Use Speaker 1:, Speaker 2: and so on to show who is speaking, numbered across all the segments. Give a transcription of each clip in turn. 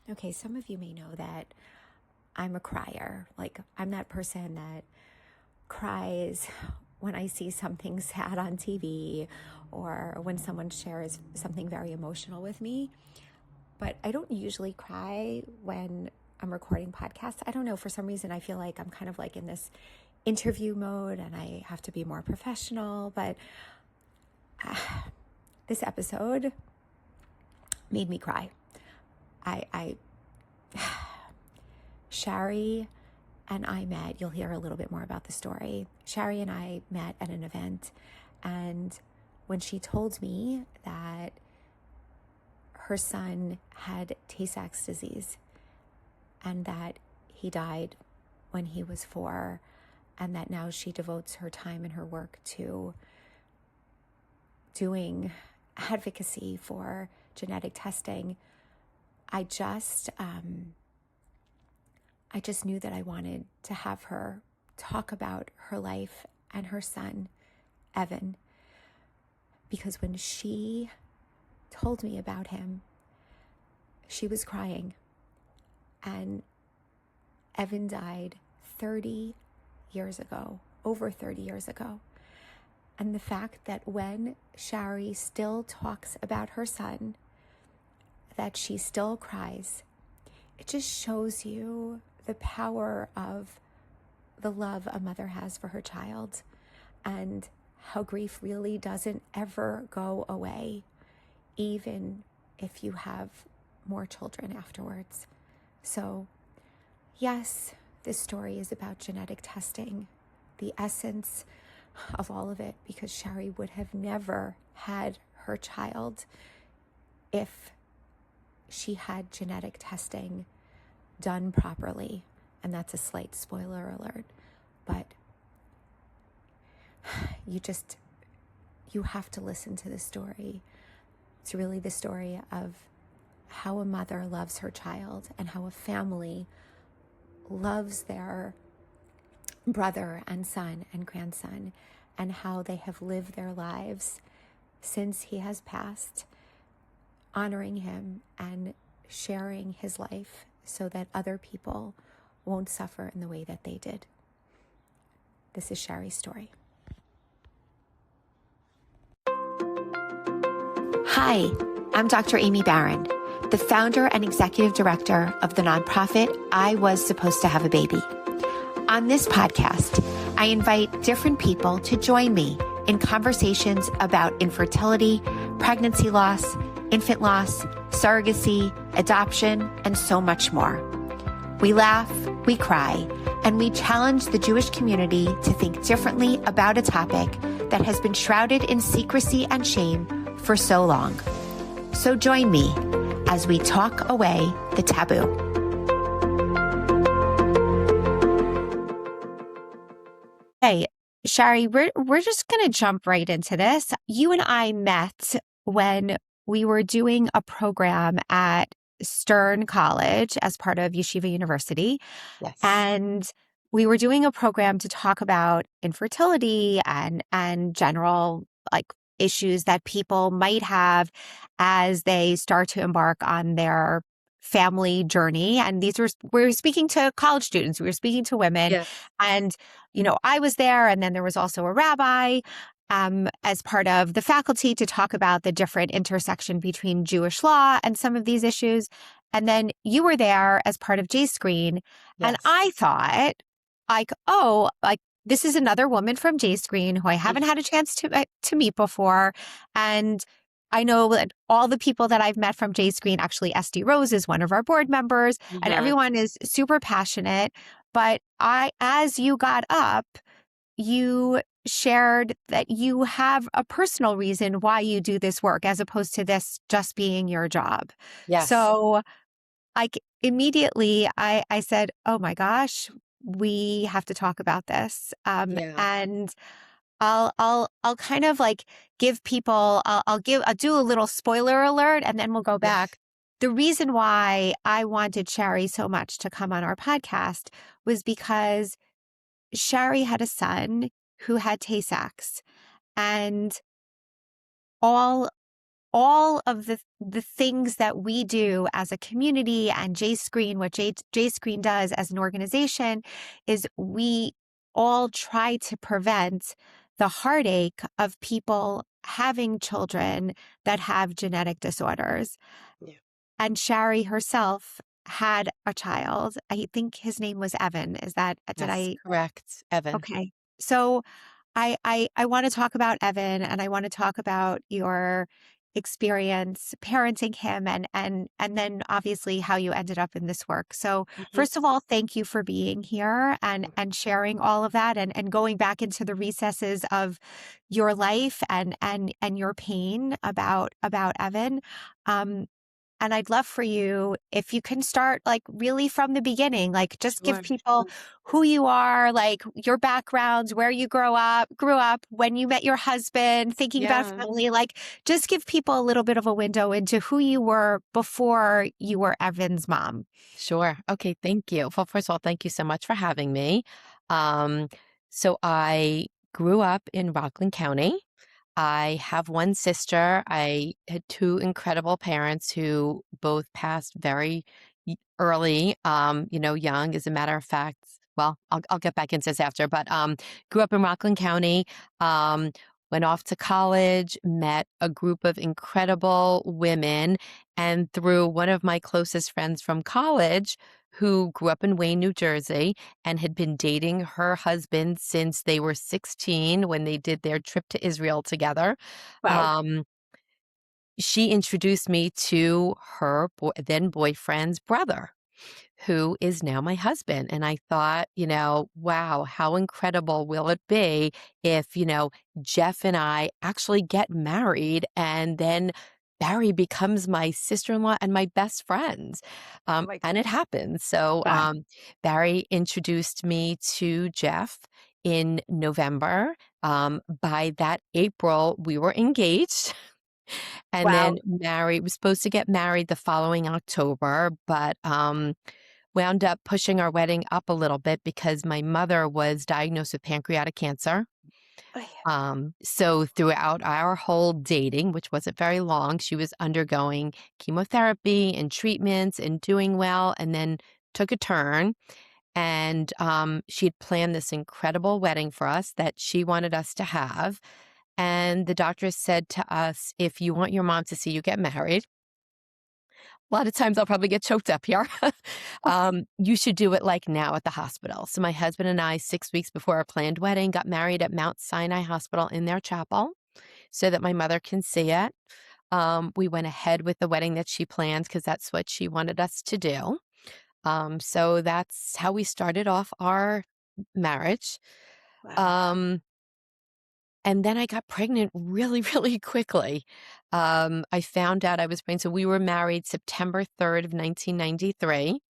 Speaker 1: Okay, some of you may know that I'm a crier. Like, I'm that person that cries when I see something sad on TV or when someone shares something very emotional with me. But I don't usually cry when I'm recording podcasts. I don't know, for some reason, I feel like I'm kind of like in this interview mode and I have to be more professional. But this episode made me cry. Shari and I met, you'll hear a little bit more about the story. Shari and I met at an event, and when she told me that her son had Tay-Sachs disease and that he died when he was 4, and that now she devotes her time and her work to doing advocacy for genetic testing, I just knew that I wanted to have her talk about her life and her son, Evan, because when she told me about him, she was crying. And Evan died 30 years ago, over 30 years ago. And the fact that when Shari still talks about her son, that she still cries, it just shows you the power of the love a mother has for her child and how grief really doesn't ever go away, even if you have more children afterwards. So, yes, this story is about genetic testing, the essence of all of it, because Shari would have never had her child if she had genetic testing done properly. And that's a slight spoiler alert, but you have to listen to the story. It's really the story of how a mother loves her child and how a family loves their brother and son and grandson, and how they have lived their lives since he has passed, honoring him and sharing his life so that other people won't suffer in the way that they did. This is Shari's story. Hi, I'm Dr. Amy Barron, the founder and executive director of the nonprofit I Was Supposed to Have a Baby. On this podcast, I invite different people to join me in conversations about infertility, pregnancy loss, infant loss, surrogacy, adoption, and so much more. We laugh, we cry, and we challenge the Jewish community to think differently about a topic that has been shrouded in secrecy and shame for so long. So join me as we talk away the taboo. Hey, Shari, we're just going to jump right into this. You and I met when we were doing a program at Stern College as part of Yeshiva University.
Speaker 2: Yes.
Speaker 1: And we were doing a program to talk about infertility and general issues that people might have as they start to embark on their family journey. And we were speaking to college students, we were speaking to women.
Speaker 2: Yes.
Speaker 1: And, I was there, and then there was also a rabbi as part of the faculty to talk about the different intersection between Jewish law and some of these issues. And then you were there as part of jscreen.
Speaker 2: Yes.
Speaker 1: And I thought, this is another woman from jscreen who I haven't had a chance to meet before. And I know that all the people that I've met from jscreen, actually Esty Rose is one of our board members, and everyone is super passionate. But as you got up, you shared that you have a personal reason why you do this work as opposed to this just being your job.
Speaker 2: Yes.
Speaker 1: So immediately I said, oh my gosh, we have to talk about this. And I'll kind of give people, I'll do a little spoiler alert, and then we'll go back. The reason why I wanted Shari so much to come on our podcast was because Shari had a son who had Tay-Sachs, and all all of the things that we do as a community and jscreen, what jscreen does as an organization is we all try to prevent the heartache of people having children that have genetic disorders.
Speaker 2: Yeah.
Speaker 1: And Shari herself had a child. I think his name was Evan. Is that, did
Speaker 2: Yes,
Speaker 1: I?
Speaker 2: correct, Evan.
Speaker 1: Okay. So I want to talk about Evan, and I want to talk about your experience parenting him, and then obviously how you ended up in this work. So
Speaker 2: Mhm.
Speaker 1: first of all, thank you for being here and sharing all of that, and going back into the recesses of your life and your pain about Evan. Um, and I'd love for you if you can start like really from the beginning, like just give
Speaker 2: Sure.
Speaker 1: people who you are, like your backgrounds, where you grew up, when you met your husband, thinking about
Speaker 2: Yeah,
Speaker 1: family, like just give people a little bit of a window into who you were before you were Evan's mom.
Speaker 2: sure. Okay, thank you. Well, first of all, thank you so much for having me. Um, so I grew up in Rockland County. I have one sister. I had two incredible parents who both passed very early, young, as a matter of fact. Well, I'll get back into this after, but grew up in Rockland County, um, went off to college, met a group of incredible women, and through one of my closest friends from college, who grew up in Wayne, New Jersey, and had been dating her husband since they were 16 when they did their trip to Israel together.
Speaker 1: Wow.
Speaker 2: Um, she introduced me to her then boyfriend's brother, who is now my husband. And I thought, wow, how incredible will it be if, Jeff and I actually get married and then Barry becomes my sister in law and my best friend.
Speaker 1: Oh my
Speaker 2: And it
Speaker 1: goodness.
Speaker 2: happened. So
Speaker 1: Wow.
Speaker 2: Barry introduced me to Jeff in November. By that April, we were engaged. And then
Speaker 1: Wow.
Speaker 2: married was supposed to get married the following October, but, wound up pushing our wedding up a little bit because my mother was diagnosed with pancreatic cancer.
Speaker 1: Ay,
Speaker 2: So throughout our whole dating, which wasn't very long, she was undergoing chemotherapy and treatments and doing well, and then took a turn. And she had planned this incredible wedding for us that she wanted us to have. And the doctor said to us, if you want your mom to see you get married, a lot of times I'll probably get choked up here. You should do it like now at the hospital. So my husband and I, 6 weeks before our planned wedding, got married at Mount Sinai Hospital in their chapel so that my mother can see it. We went ahead with the wedding that she planned because that's what she wanted us to do. So that's how we started off our marriage.
Speaker 1: wow.
Speaker 2: Um, and then I got pregnant really, really quickly. I found out I was pregnant. So we were married September 3rd of 1993.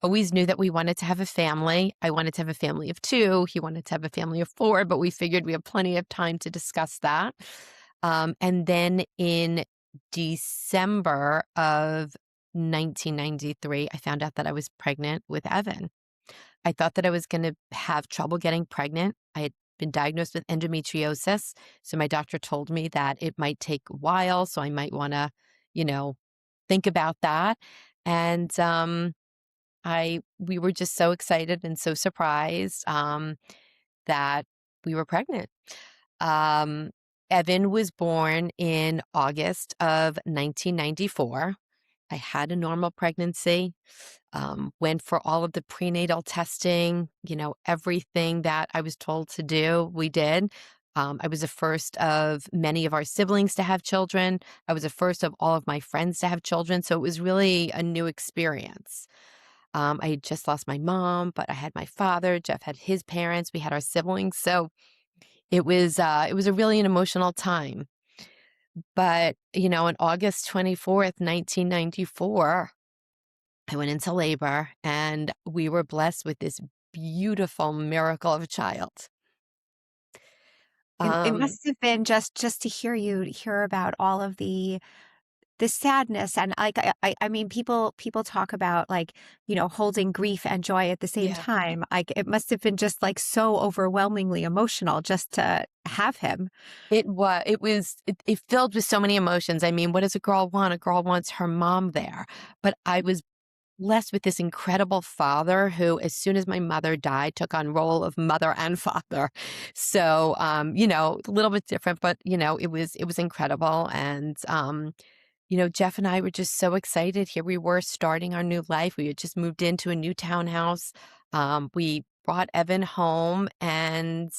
Speaker 2: Always knew that we wanted to have a family. I wanted to have a family of two. He wanted to have a family of four, but we figured we have plenty of time to discuss that. And then in December of 1993, I found out that I was pregnant with Evan. I thought that I was going to have trouble getting pregnant. I had been diagnosed with endometriosis. So my doctor told me that it might take a while. So I might want to, you know, think about that. And we were just so excited and so surprised that we were pregnant. Um, Evan was born in August of 1994. I had a normal pregnancy, went for all of the prenatal testing, everything that I was told to do, we did. I was the first of many of our siblings to have children. I was the first of all of my friends to have children. So it was really a new experience. I had just lost my mom, but I had my father. Jeff had his parents. We had our siblings. So it was a really an emotional time. But, on August 24th, 1994, I went into labor and we were blessed with this beautiful miracle of a child.
Speaker 1: It
Speaker 2: Um,
Speaker 1: must have been just to hear about all of the sadness, and like I mean, people talk about like, holding grief and joy at the same
Speaker 2: Yeah.
Speaker 1: time. Like it must have been just like so overwhelmingly emotional just to have him.
Speaker 2: It filled with so many emotions. I mean, what does a girl want? A girl wants her mom there. But I was blessed with this incredible father who, as soon as my mother died, took on role of mother and father. So, a little bit different, but it was incredible. And Jeff and I were just so excited. Here we were starting our new life. We had just moved into a new townhouse. We brought Evan home, and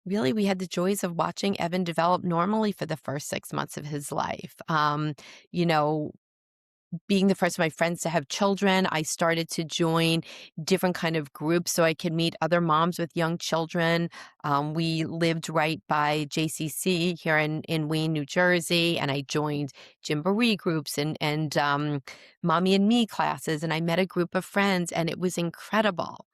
Speaker 2: really we had the joys of watching Evan develop normally for the first 6 months of his life. You know, being the first of my friends to have children, I started to join different kind of groups so I could meet other moms with young children. We lived right by JCC here in Wayne, New Jersey, and I joined Gymboree groups and mommy and me classes, and I met a group of friends, and it was incredible.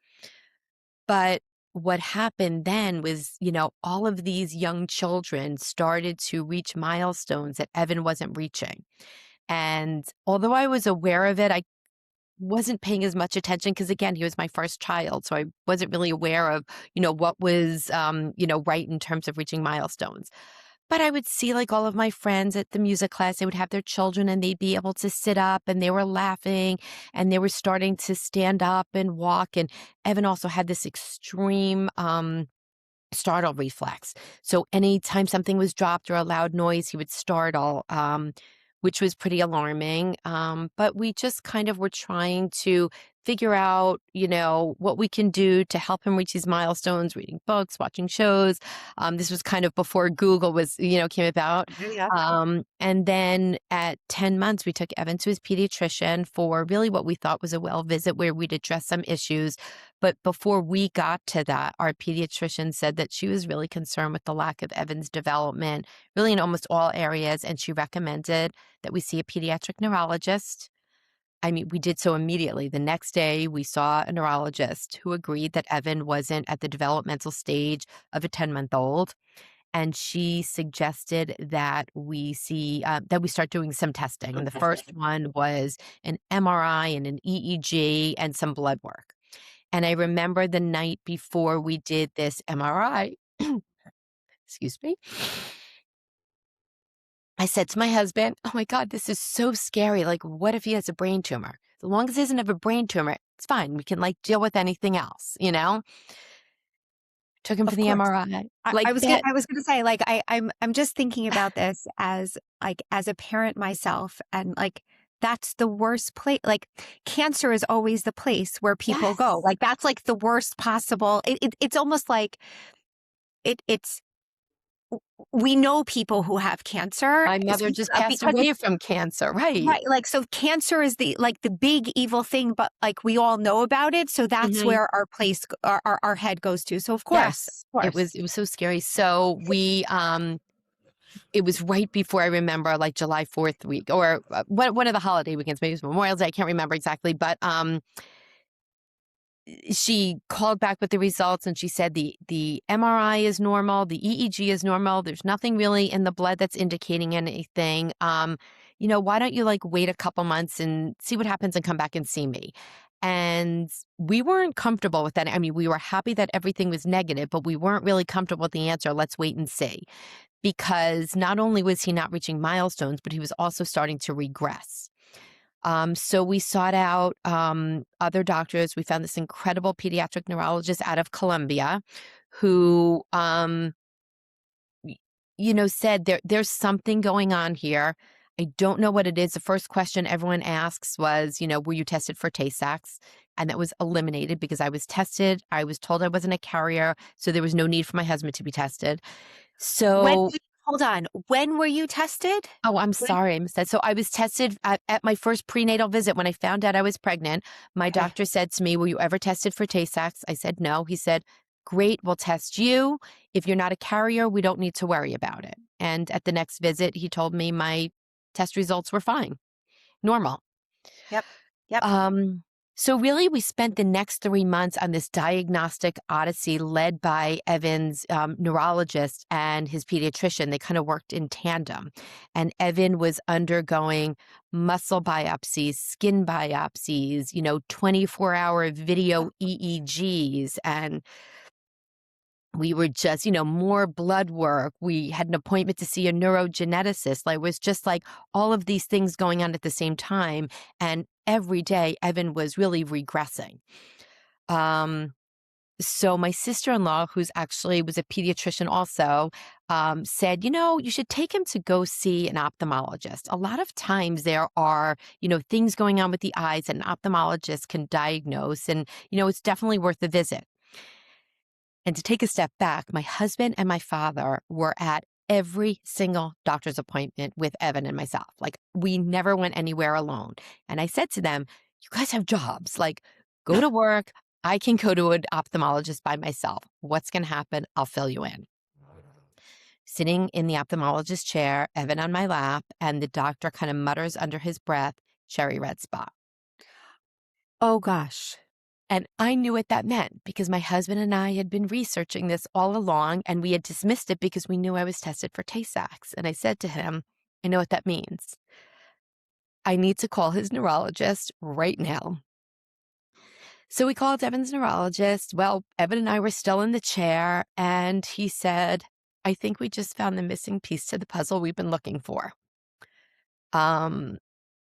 Speaker 2: But what happened then was, all of these young children started to reach milestones that Evan wasn't reaching. And although I was aware of it, I wasn't paying as much attention because, again, he was my first child. So I wasn't really aware of, what was, right in terms of reaching milestones. But I would see like all of my friends at the music class, they would have their children and they'd be able to sit up and they were laughing and they were starting to stand up and walk. And Evan also had this extreme, startle reflex. So anytime something was dropped or a loud noise, he would startle, which was pretty alarming. But we just kind of were trying to figure out, what we can do to help him reach these milestones, reading books, watching shows. This was kind of before Google was, came about.
Speaker 1: Yeah.
Speaker 2: And then at 10 months, we took Evan to his pediatrician for really what we thought was a well visit where we'd address some issues. But before we got to that, our pediatrician said that she was really concerned with the lack of Evan's development, really in almost all areas. And she recommended that we see a pediatric neurologist. I mean, we did so immediately. The next day, we saw a neurologist who agreed that Evan wasn't at the developmental stage of a 10-month-old. And she suggested that we start doing some testing. And the first one was an MRI and an EEG and some blood work. And I remember the night before we did this MRI, excuse me, I said to my husband, "Oh my God, this is so scary. Like, what if he has a brain tumor? As long as he doesn't have a brain tumor, it's fine. We can like deal with anything else, you know?" Took him for
Speaker 1: Of
Speaker 2: the
Speaker 1: course.
Speaker 2: MRI. Like that.
Speaker 1: I was gonna say, like, I'm just thinking about this as like as a parent myself, and like that's the worst place. Like cancer is always the place where people go.
Speaker 2: Yes.
Speaker 1: Like that's like the worst possible. It's almost like it's we know people who have cancer
Speaker 2: My mother just passed
Speaker 1: because it's
Speaker 2: away from cancer. Right.
Speaker 1: right. Like so, cancer is the big evil thing, but like we all know about it. So that's
Speaker 2: Mhm.
Speaker 1: where our place, our head goes to. So
Speaker 2: Yes.
Speaker 1: of
Speaker 2: It
Speaker 1: course.
Speaker 2: was it was so scary. So it was right before I remember like July 4th week or one of the holiday weekends, maybe it was Memorial Day. I can't remember exactly, but she called back with the results and she said the MRI is normal, the EEG is normal. There's nothing really in the blood that's indicating anything. Why don't you like wait a couple months and see what happens and come back and see me? And we weren't comfortable with that. I mean, we were happy that everything was negative, but we weren't really comfortable with the answer. Let's wait and see. Because not only was he not reaching milestones, but he was also starting to regress. So we sought out other doctors. We found this incredible pediatric neurologist out of Columbia who, said there's something going on here. I don't know what it is. The first question everyone asks was, were you tested for Tay-Sachs? And that was eliminated because I was tested. I was told I wasn't a carrier, so there was no need for my husband to be tested.
Speaker 1: When
Speaker 2: So
Speaker 1: hold on, when were you tested?
Speaker 2: Oh, I'm
Speaker 1: When?
Speaker 2: sorry. I missed that. So I was tested at my first prenatal visit when I found out I was pregnant. My
Speaker 1: Okay.
Speaker 2: doctor said to me, "Were you ever tested for Tay-Sachs?" I said, "No." He said, "Great, we'll test you. If you're not a carrier, we don't need to worry about it." And at the next visit, he told me my test results were fine, normal.
Speaker 1: Yep. Yep.
Speaker 2: So really, we spent the next 3 months on this diagnostic odyssey led by Evan's neurologist and his pediatrician. They kind of worked in tandem. And Evan was undergoing muscle biopsies, skin biopsies, 24-hour video EEGs. And we were just, more blood work. We had an appointment to see a neurogeneticist. Like, it was just like all of these things going on at the same time. And every day, Evan was really regressing. Um, so my sister-in-law, who's actually was a pediatrician also, said, you should take him to go see an ophthalmologist. A lot of times there are, things going on with the eyes that an ophthalmologist can diagnose. And, it's definitely worth a visit. And to take a step back, my husband and my father were at every single doctor's appointment with Evan and myself. Like, we never went anywhere alone. And I said to them, you guys have jobs. Like, go to work. I can go to an ophthalmologist by myself. What's going to happen? I'll fill you in. Sitting in the ophthalmologist chair, Evan on my lap, and the doctor kind of mutters under his breath, cherry red spot.
Speaker 1: Oh, gosh.
Speaker 2: And I knew what that meant because my husband and I had been researching this all along, and we had dismissed it because we knew I was tested for Tay-Sachs. And I said to him, I know what that means. I need to call his neurologist right now. So we called Evan's neurologist. Well, Evan and I were still in the chair, and he said, I think we just found the missing piece to the puzzle we've been looking for.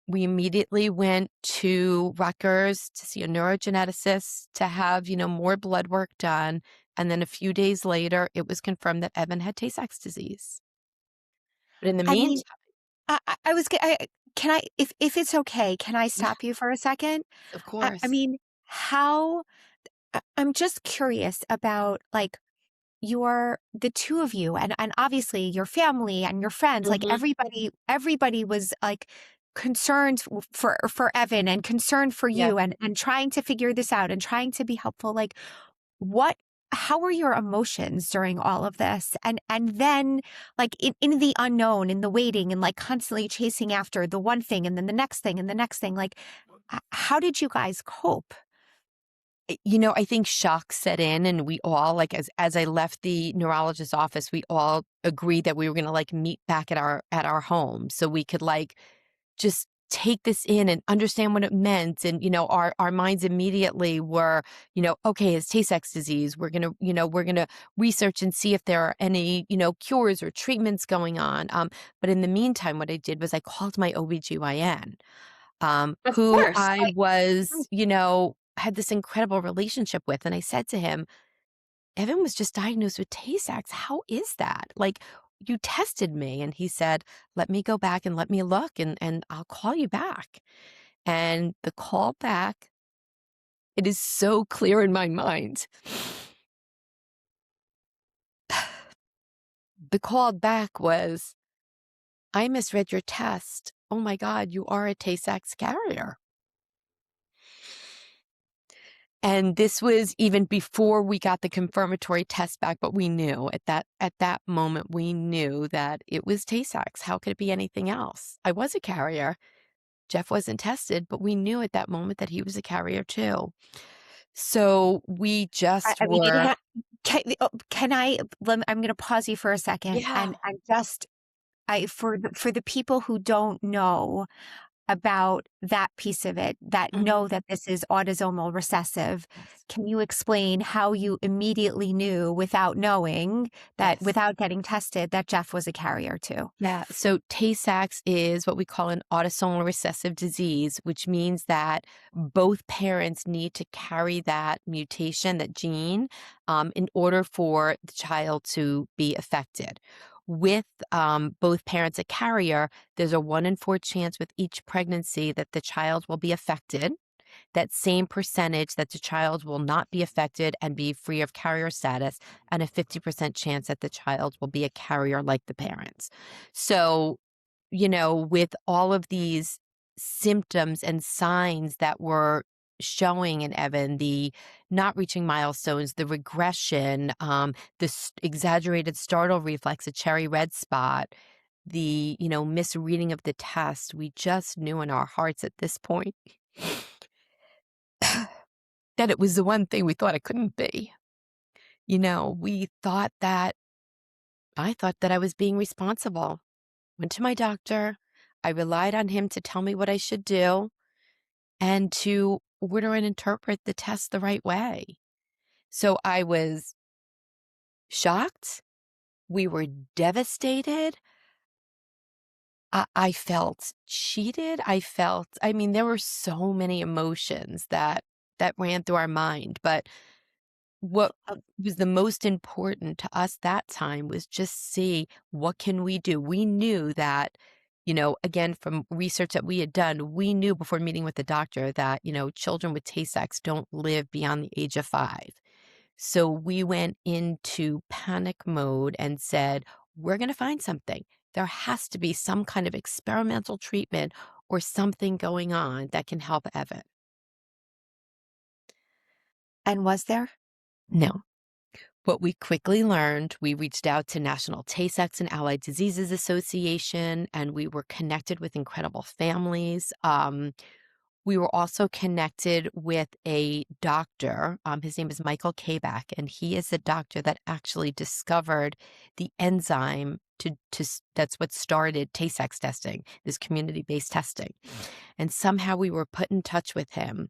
Speaker 2: We immediately went to Rutgers to see a neurogeneticist to have, more blood work done. And then a few days later, it was confirmed that Evan had Tay-Sachs disease. But in the
Speaker 1: I mean,
Speaker 2: meantime,
Speaker 1: I was, can I, if it's okay, can I
Speaker 2: yeah,
Speaker 1: stop you for a second?
Speaker 2: of
Speaker 1: I
Speaker 2: course.
Speaker 1: mean, I'm just curious about like the two of you and obviously your family and your friends, like
Speaker 2: Hmm.
Speaker 1: everybody was like concerned for Evan and concerned for
Speaker 2: Yeah.
Speaker 1: you and trying to figure this out and trying to be helpful. Like what how were your emotions during all of this? And then like in the unknown, in the waiting and like constantly chasing after the one thing and then the next thing and the next thing, like how did you guys cope?
Speaker 2: I think shock set in, and we all, like, as I left the neurologist's office, we all agreed that we were gonna, like, meet back at our home so we could, like, just take this in and understand what it meant. And, our minds immediately were, okay, it's Tay-Sachs disease. We're gonna research and see if there are any, cures or treatments going on. But in the meantime, what I did was I called my OBGYN,
Speaker 1: Of
Speaker 2: who
Speaker 1: course.
Speaker 2: I was, had this incredible relationship with. And I said to him, Evan was just diagnosed with Tay-Sachs. How is that? Like, you tested me. And he said, let me go back and let me look and I'll call you back. And the call back, it is so clear in my mind. The call back was, I misread your test. Oh my God, you are a Tay-Sachs carrier. And this was even before we got the confirmatory test back, but we knew at that moment, we knew that it was Tay-Sachs. How could it be anything else? I was a carrier. Jeff wasn't tested, but we knew at that moment that he was a carrier too. So we just
Speaker 1: I mean,
Speaker 2: were,
Speaker 1: can I? I'm going to pause you for a second,
Speaker 2: yeah.
Speaker 1: and just for the people who don't know about that piece of it, that
Speaker 2: Mhm.
Speaker 1: know that this is autosomal recessive,
Speaker 2: Yes.
Speaker 1: can you explain how you immediately knew without knowing that,
Speaker 2: Yes.
Speaker 1: without getting tested, that Jeff was a carrier too?
Speaker 2: Yeah. So Tay-Sachs is what we call an autosomal recessive disease, which means that both parents need to carry that mutation, that gene, in order for the child to be affected. With both parents a carrier, there's a 1 in 4 chance with each pregnancy that the child will be affected. That same percentage that the child will not be affected and be free of carrier status, and a 50% chance that the child will be a carrier like the parents. So, with all of these symptoms and signs that were showing in Evan, the not reaching milestones, the regression, exaggerated startle reflex, a cherry red spot, the, misreading of the test, we just knew in our hearts at this point that it was the one thing we thought it couldn't be. We thought that I thought that I was being responsible. Went to my doctor. I relied on him to tell me what I should do and to order and interpret the test the right way. So I was shocked. We were devastated. I felt cheated. I mean, there were so many emotions that ran through our mind. But what was the most important to us that time was just see what can we do. We knew that, again, from research that we had done, we knew before meeting with the doctor that, children with Tay-Sachs don't live beyond the age of 5. So we went into panic mode and said, we're going to find something. There has to be some kind of experimental treatment or something going on that can help Evan.
Speaker 1: And was there?
Speaker 2: No. What we quickly learned, we reached out to National Tay-Sachs and Allied Diseases Association, and we were connected with incredible families. We were also connected with a doctor. His name is Michael Kabak, and he is the doctor that actually discovered the enzyme that's what started Tay-Sachs testing, this community-based testing. And somehow we were put in touch with him.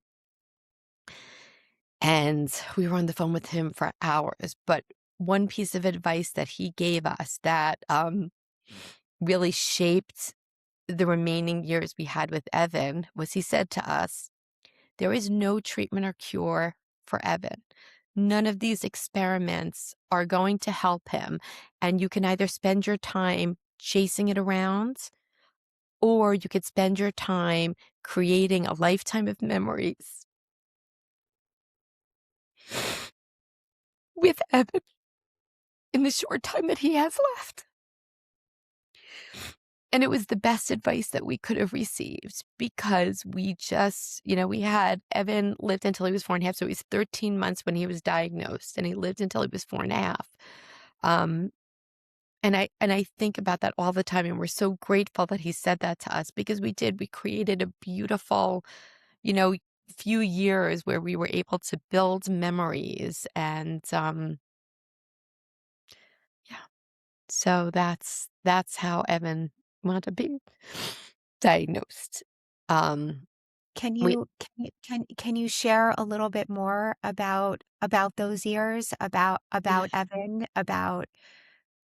Speaker 2: And we were on the phone with him for hours. But one piece of advice that he gave us that really shaped the remaining years we had with Evan was he said to us, there is no treatment or cure for Evan. None of these experiments are going to help him. And you can either spend your time chasing it around, or you could spend your time creating a lifetime of memories with Evan in the short time that he has left. And it was the best advice that we could have received because we just, we had Evan lived until he was 4.5. So he was 13 months when he was diagnosed, and he lived until he was 4.5. And I think about that all the time. And we're so grateful that he said that to us because we did. We created a beautiful, few years where we were able to build memories. And yeah. So that's how Evan wound up being diagnosed.
Speaker 1: Can
Speaker 2: We
Speaker 1: can you share a little bit more about those years, about Evan, about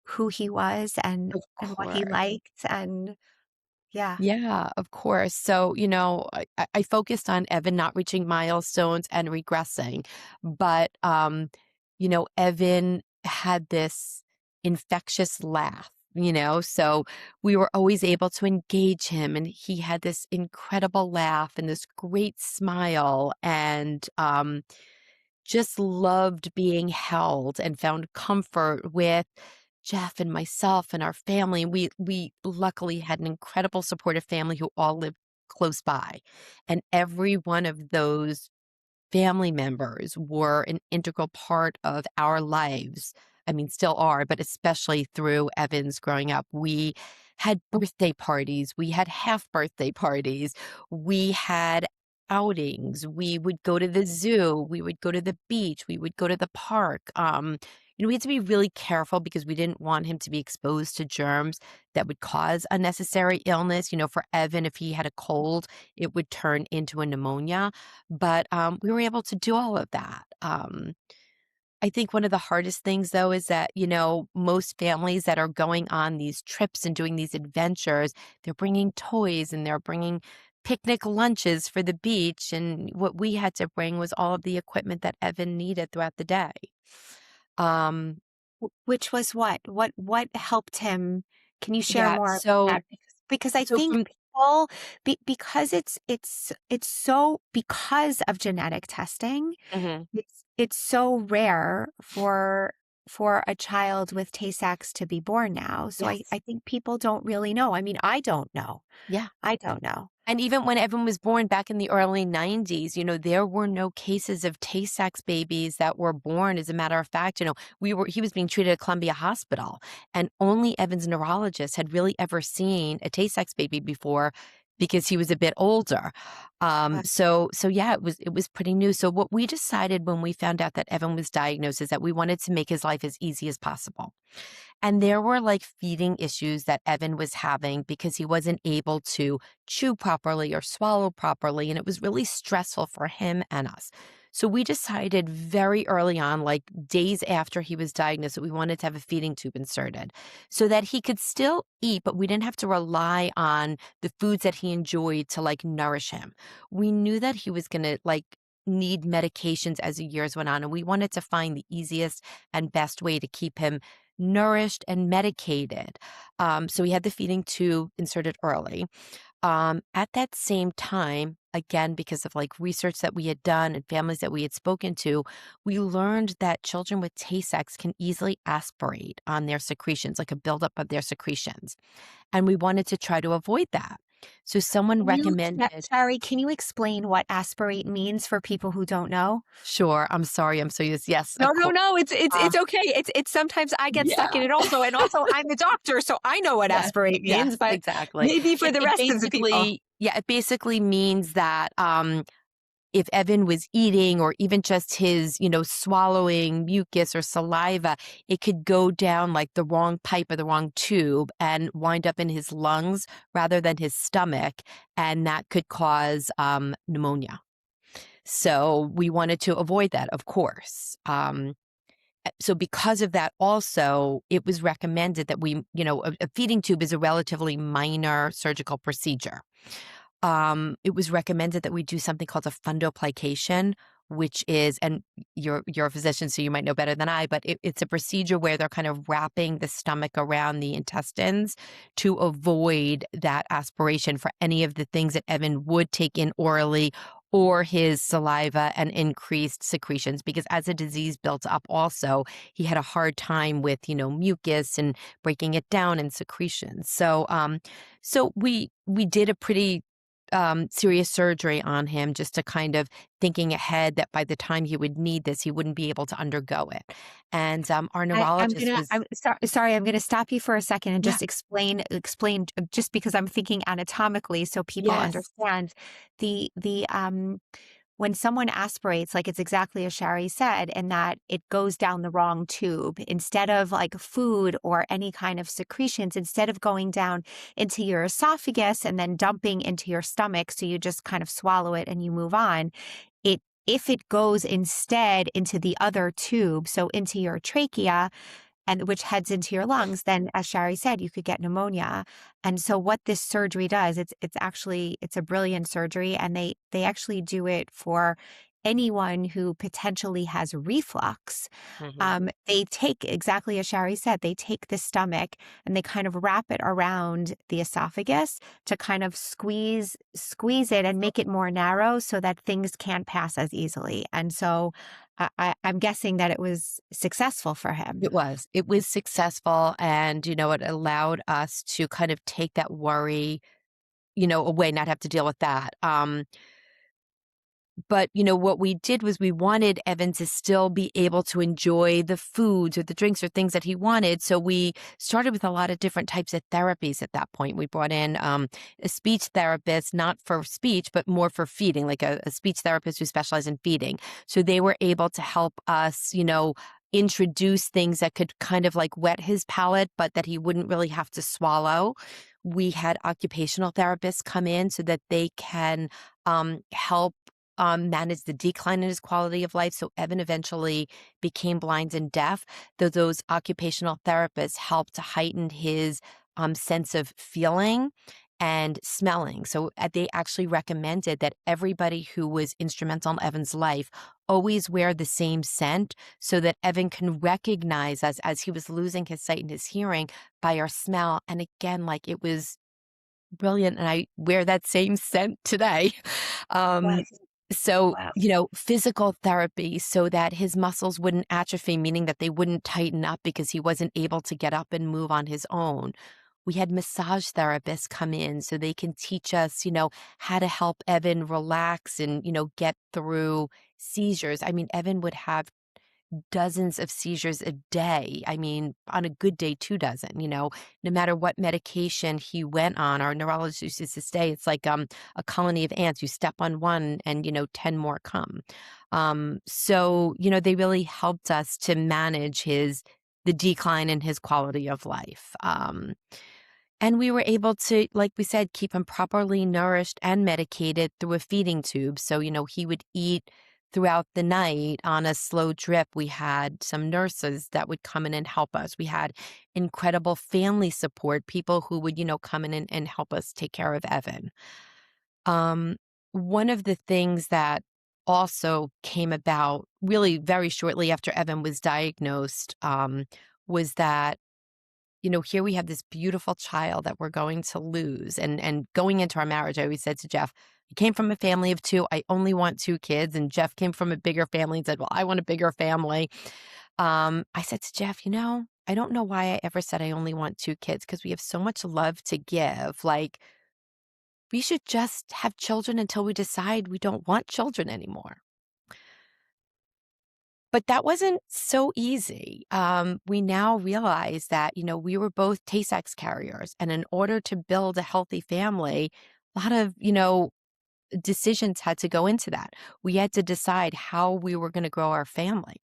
Speaker 1: who he was
Speaker 2: Of
Speaker 1: and what he
Speaker 2: course.
Speaker 1: liked and yeah.
Speaker 2: Yeah, of course. So, I focused on Evan not reaching milestones and regressing, but Evan had this infectious laugh. So we were always able to engage him, and he had this incredible laugh and this great smile, and just loved being held and found comfort with Jeff and myself and our family. We luckily had an incredible supportive family who all lived close by. And every one of those family members were an integral part of our lives. I mean, still are, but especially through Evan's growing up. We had birthday parties, we had half birthday parties, we had outings, we would go to the zoo, we would go to the beach, we would go to the park. We had to be really careful because we didn't want him to be exposed to germs that would cause unnecessary illness. For Evan, if he had a cold, it would turn into a pneumonia. But we were able to do all of that. I think one of the hardest things, though, is that, most families that are going on these trips and doing these adventures, they're bringing toys and they're bringing picnic lunches for the beach. And what we had to bring was all of the equipment that Evan needed throughout the day. Um,
Speaker 1: Which was what? What helped him? Can you share
Speaker 2: yeah.
Speaker 1: more about
Speaker 2: So,
Speaker 1: that? Because I
Speaker 2: so
Speaker 1: think
Speaker 2: from,
Speaker 1: people because it's so because of genetic testing,
Speaker 2: Mhm.
Speaker 1: it's so rare for a child with Tay-Sachs to be born now. So
Speaker 2: Yes.
Speaker 1: I think people don't really know. I mean, I don't know.
Speaker 2: Yeah.
Speaker 1: I don't know.
Speaker 2: And even when Evan was born back in the early 90s, there were no cases of Tay-Sachs babies that were born. As a matter of fact, he was being treated at Columbia Hospital, and only Evan's neurologist had really ever seen a Tay-Sachs baby before because he was a bit older. So yeah, it was pretty new. So what we decided when we found out that Evan was diagnosed is that we wanted to make his life as easy as possible. And there were like feeding issues that Evan was having because he wasn't able to chew properly or swallow properly. And it was really stressful for him and us. So we decided very early on, like days after he was diagnosed, that we wanted to have a feeding tube inserted so that he could still eat, but we didn't have to rely on the foods that he enjoyed to like nourish him. We knew that he was going to like need medications as the years went on, and we wanted to find the easiest and best way to keep him nourished and medicated. So we had the feeding tube inserted early. At that same time, again, because of like research that we had done and families that we had spoken to, we learned that children with Tay-Sachs can easily aspirate on their secretions, like a buildup of their secretions. And we wanted to try to avoid that. So someone recommended.
Speaker 1: Shari, can you explain what aspirate means for people who don't know?
Speaker 2: Sure, I'm sorry, I'm so used. Yes,
Speaker 3: No,
Speaker 2: of
Speaker 3: no,
Speaker 2: course.
Speaker 3: no. It's okay. It's sometimes I get stuck in
Speaker 2: Yeah.
Speaker 3: it also, and also I'm a doctor, so I know what
Speaker 2: Yes,
Speaker 3: aspirate means,
Speaker 2: yes,
Speaker 3: but
Speaker 2: exactly.
Speaker 3: maybe for the rest of the people.
Speaker 2: It basically means that if Evan was eating or even just his, swallowing mucus or saliva, it could go down like the wrong pipe or the wrong tube and wind up in his lungs rather than his stomach, and that could cause pneumonia. So we wanted to avoid that, of course. So because of that also, it was recommended that a feeding tube is a relatively minor surgical procedure. It was recommended that we do something called a fundoplication, which is, and you're a physician, so you might know better than I, but it's a procedure where they're kind of wrapping the stomach around the intestines to avoid that aspiration for any of the things that Evan would take in orally or his saliva and increased secretions, because as the disease built up also, he had a hard time with, mucus and breaking it down and secretions. So we did a pretty serious surgery on him, just to kind of thinking ahead that by the time he would need this, he wouldn't be able to undergo it. And our neurologist was.
Speaker 1: Sorry, I'm gonna stop you for a second and
Speaker 2: Yeah.
Speaker 1: just explain just because I'm thinking anatomically so people
Speaker 2: Yes.
Speaker 1: understand the when someone aspirates, like it's exactly as Shari said, and that it goes down the wrong tube. Instead of like food or any kind of secretions, instead of going down into your esophagus and then dumping into your stomach, so you just kind of swallow it and you move on, if it goes instead into the other tube, so into your trachea, and which heads into your lungs, then as Shari said, you could get pneumonia. And so what this surgery does, it's a brilliant surgery, and they actually do it for anyone who potentially has reflux.
Speaker 2: Mhm.
Speaker 1: They take, exactly as Shari said, they take the stomach and they kind of wrap it around the esophagus to kind of squeeze it and make it more narrow so that things can't pass as easily. And so I'm guessing that it was successful for him.
Speaker 2: It was successful, and it allowed us to kind of take that worry, away, not have to deal with that. But, what we did was we wanted Evan to still be able to enjoy the foods or the drinks or things that he wanted. So we started with a lot of different types of therapies at that point. We brought in a speech therapist, not for speech, but more for feeding, like a speech therapist who specialized in feeding. So they were able to help us, introduce things that could kind of like wet his palate, but that he wouldn't really have to swallow. We had occupational therapists come in so that they can help manage the decline in his quality of life. So Evan eventually became blind and deaf, though those occupational therapists helped to heighten his sense of feeling and smelling. So they actually recommended that everybody who was instrumental in Evan's life always wear the same scent so that Evan can recognize us as he was losing his sight and his hearing by our smell. And again, like it was brilliant, and I wear that same scent today. Um,
Speaker 1: Yes.
Speaker 2: so,
Speaker 1: Wow.
Speaker 2: physical therapy so that his muscles wouldn't atrophy, meaning that they wouldn't tighten up because he wasn't able to get up and move on his own. We had massage therapists come in so they can teach us, how to help Evan relax and, get through seizures. I mean, Evan would have dozens of seizures a day. I mean, on a good day, 2 dozen, no matter what medication he went on. Our neurologist used to say it's like a colony of ants. You step on one and, 10 more come. So, they really helped us to manage the decline in his quality of life. And we were able to, like we said, keep him properly nourished and medicated through a feeding tube. So, he would eat throughout the night on a slow drip. We had some nurses that would come in and help us. We had incredible family support, people who would, come in and help us take care of Evan. One of the things that also came about really very shortly after Evan was diagnosed was that here we have this beautiful child that we're going to lose. And going into our marriage, I always said to Jeff, I came from a family of 2. I only want 2 kids. And Jeff came from a bigger family and said, well, I want a bigger family. I said to Jeff, I don't know why I ever said I only want 2 kids, because we have so much love to give. Like, we should just have children until we decide we don't want children anymore. But that wasn't so easy. We now realize that, we were both Tay-Sachs carriers. And in order to build a healthy family, a lot of, decisions had to go into that. We had to decide how we were going to grow our family.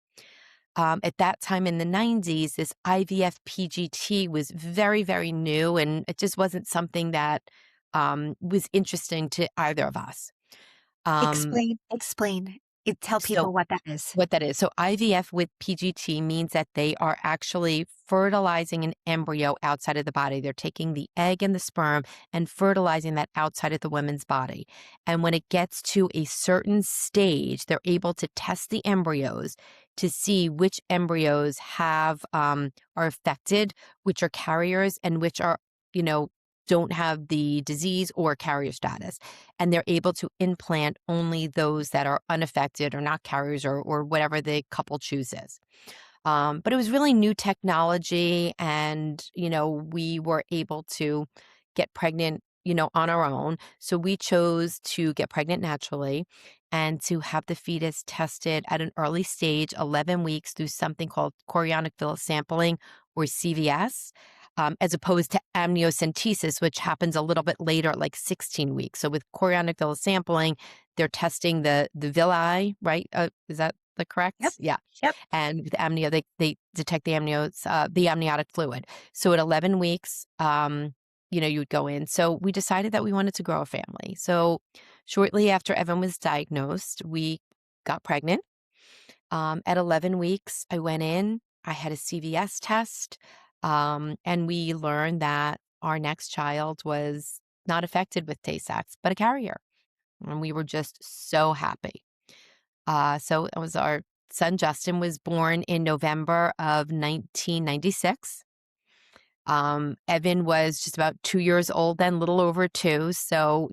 Speaker 2: At that time in the 90s, this IVF PGT was very, very new, and it just wasn't something that was interesting to either of us.
Speaker 1: Explain. Tell
Speaker 2: So
Speaker 1: people what that is.
Speaker 2: what that is. So IVF with PGT means that they are actually fertilizing an embryo outside of the body. They're taking the egg and the sperm and fertilizing that outside of the woman's body. And when it gets to a certain stage, they're able to test the embryos to see which embryos are affected, which are carriers, and which are, don't have the disease or carrier status. And they're able to implant only those that are unaffected or not carriers, or whatever the couple chooses. But it was really new technology, and, we were able to get pregnant, on our own. So we chose to get pregnant naturally and to have the fetus tested at an early stage, 11 weeks, through something called chorionic villus sampling, or CVS. As opposed to amniocentesis, which happens a little bit later at like 16 weeks. So with chorionic villus sampling, they're testing the villi, right? Is that the correct?
Speaker 1: Yep.
Speaker 2: Yeah.
Speaker 1: Yep.
Speaker 2: And with amnio, they detect the amniotic fluid. So at 11 weeks, you would go in. So we decided that we wanted to grow a family. So shortly after Evan was diagnosed, we got pregnant. At 11 weeks, I went in. I had a CVS test. And we learned that our next child was not affected with Tay-Sachs, but a carrier. And we were just so happy. So it was our son, Justin, was born in November of 1996. Evan was just about 2 years old then, little over 2. So,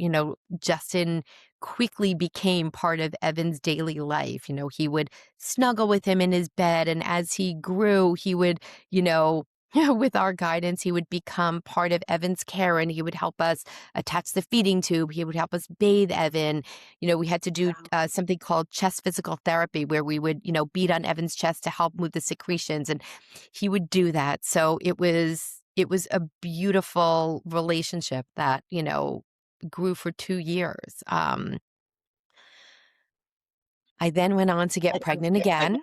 Speaker 2: Justin quickly became part of Evan's daily life. He would snuggle with him in his bed. And as he grew, he would, with our guidance, he would become part of Evan's care, and he would help us attach the feeding tube. He would help us bathe Evan. We had to do something called chest physical therapy, where we would, beat on Evan's chest to help move the secretions. And he would do that. So it was a beautiful relationship that, grew for 2 years. I then went on to get pregnant again.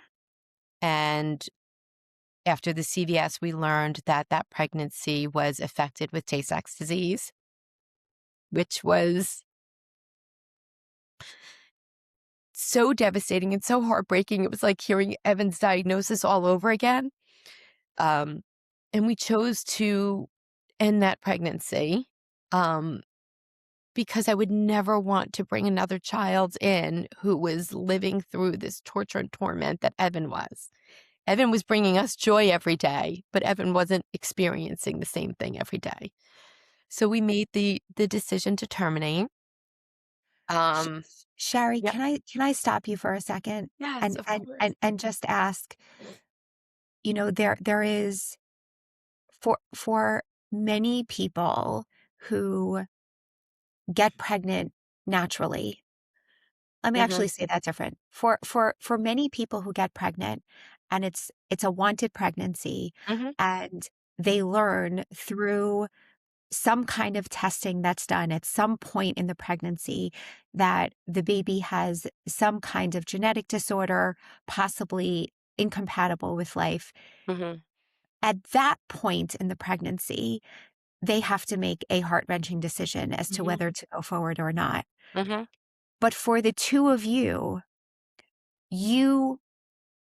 Speaker 2: And after the CVS, we learned that that pregnancy was affected with Tay-Sachs disease, which was so devastating and so heartbreaking. It was like hearing Evan's diagnosis all over again. And we chose to end that pregnancy because I would never want to bring another child in who was living through this torture and torment that Evan was. Evan was bringing us joy every day, but Evan wasn't experiencing the same thing every day. So we made the decision to terminate.
Speaker 1: Shari,
Speaker 2: Yep.
Speaker 1: can I stop you for a second?
Speaker 2: Yes, of course.
Speaker 1: And just ask, there is, for many people who get pregnant naturally, let me
Speaker 2: Mm-hmm.
Speaker 1: actually say that different. For many people who get pregnant and it's a wanted pregnancy
Speaker 2: Mm-hmm.
Speaker 1: and they learn through some kind of testing that's done at some point in the pregnancy that the baby has some kind of genetic disorder, possibly incompatible with life.
Speaker 2: Mm-hmm.
Speaker 1: At that point in the pregnancy, they have to make a heart-wrenching decision as to
Speaker 2: Mm-hmm.
Speaker 1: whether to go forward or not.
Speaker 2: Mm-hmm.
Speaker 1: But for the two of you, you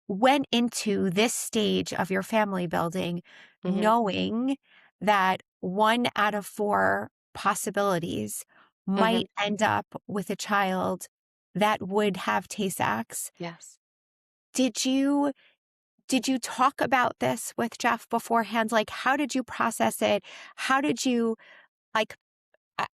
Speaker 1: went into this stage of your family building
Speaker 2: Mm-hmm.
Speaker 1: knowing that 1 out of 4 possibilities
Speaker 2: Mm-hmm.
Speaker 1: might end up with a child that would have Tay-Sachs.
Speaker 2: Yes.
Speaker 1: Did you talk about this with Jeff beforehand? Like, how did you process it? How did you, like,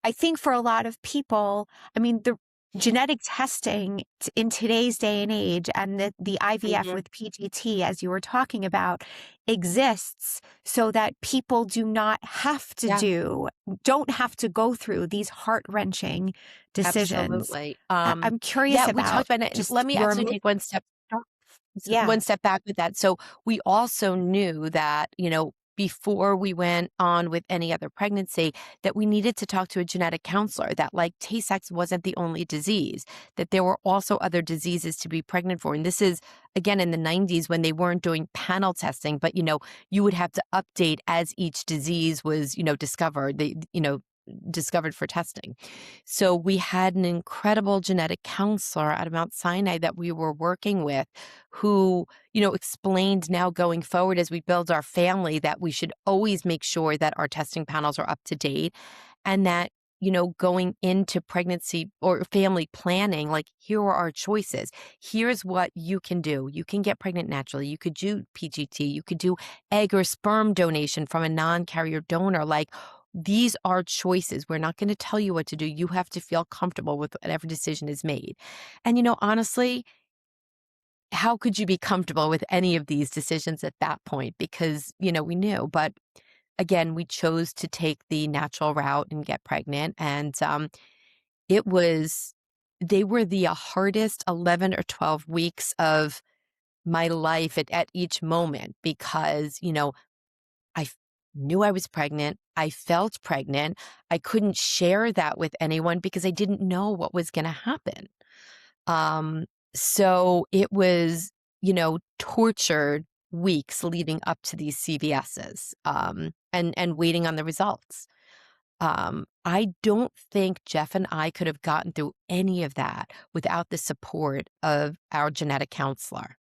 Speaker 1: I think for a lot of people, I mean, the genetic testing in today's day and age and the IVF
Speaker 2: Mm-hmm.
Speaker 1: with PGT, as you were talking about, exists so that people
Speaker 2: Yeah.
Speaker 1: don't have to go through these heart-wrenching decisions.
Speaker 2: Absolutely.
Speaker 1: I'm curious
Speaker 2: Yeah, we
Speaker 1: about
Speaker 2: talked about it. And
Speaker 1: just
Speaker 2: let me
Speaker 1: your
Speaker 2: actually
Speaker 1: emotion.
Speaker 2: take
Speaker 1: Yeah.
Speaker 2: one step back with that. So we also knew that, before we went on with any other pregnancy, that we needed to talk to a genetic counselor, that like Tay-Sachs wasn't the only disease, that there were also other diseases to be pregnant for. And this is, again, in the 90s when they weren't doing panel testing, but, you would have to update as each disease was, discovered for testing. So we had an incredible genetic counselor at Mount Sinai that we were working with who, explained now going forward as we build our family that we should always make sure that our testing panels are up to date and that, going into pregnancy or family planning, like here are our choices. Here's what you can do. You can get pregnant naturally. You could do PGT. You could do egg or sperm donation from a non-carrier donor. Like, these are choices. We're not going to tell you what to do. You have to feel comfortable with whatever decision is made. And, honestly, how could you be comfortable with any of these decisions at that point? Because, we knew. But again, we chose to take the natural route and get pregnant. And they were the hardest 11 or 12 weeks of my life at each moment because, I knew I was pregnant. I felt pregnant. I couldn't share that with anyone because I didn't know what was going to happen. Um, so it was, tortured weeks leading up to these CVSs, and waiting on the results. I don't think Jeff and I could have gotten through any of that without the support of our genetic counselor.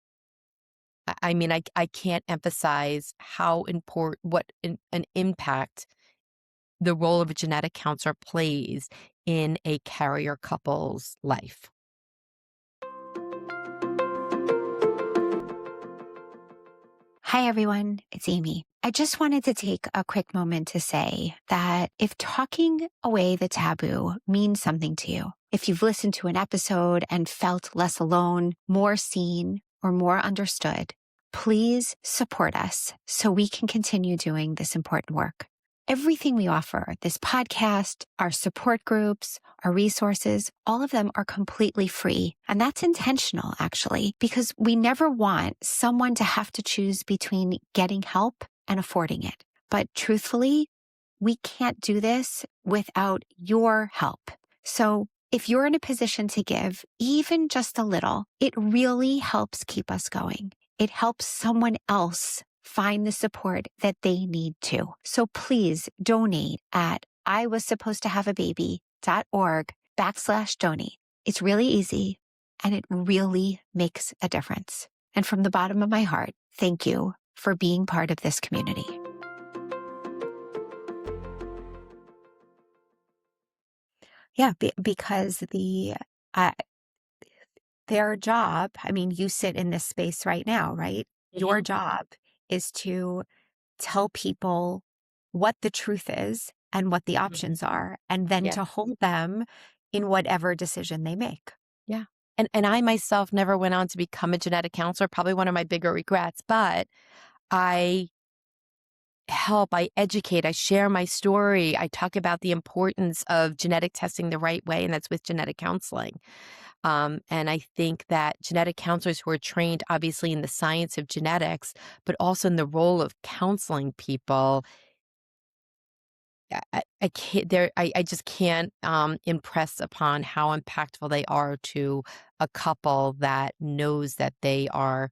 Speaker 2: I mean, I can't emphasize how important, an impact the role of a genetic counselor plays in a carrier couple's life.
Speaker 1: Hi, everyone. It's Amy. I just wanted to take a quick moment to say that if talking away the taboo means something to you, if you've listened to an episode and felt less alone, more seen, or more understood, please support us so we can continue doing this important work. Everything we offer, this podcast, our support groups, our resources, all of them are completely free. And that's intentional, actually, because we never want someone to have to choose between getting help and affording it. But truthfully, we can't do this without your help. So if you're in a position to give even just a little, it really helps keep us going. It helps someone else find the support that they need too. So please donate at iwasupposed-to-have-a-baby.org/donate. It's really easy and it really makes a difference. And from the bottom of my heart, thank you for being part of this community. Yeah, because their job, I mean, you sit in this space right now, right? Your job is to tell people what the truth is and what the options are, and then
Speaker 2: Yeah.
Speaker 1: to hold them in whatever decision they make.
Speaker 2: Yeah. And I myself never went on to become a genetic counselor, probably one of my bigger regrets, but I help, I educate, I share my story, I talk about the importance of genetic testing the right way, and that's with genetic counseling. And I think that genetic counselors who are trained, obviously, in the science of genetics, but also in the role of counseling people, I can't. I just can't impress upon how impactful they are to a couple that knows that they are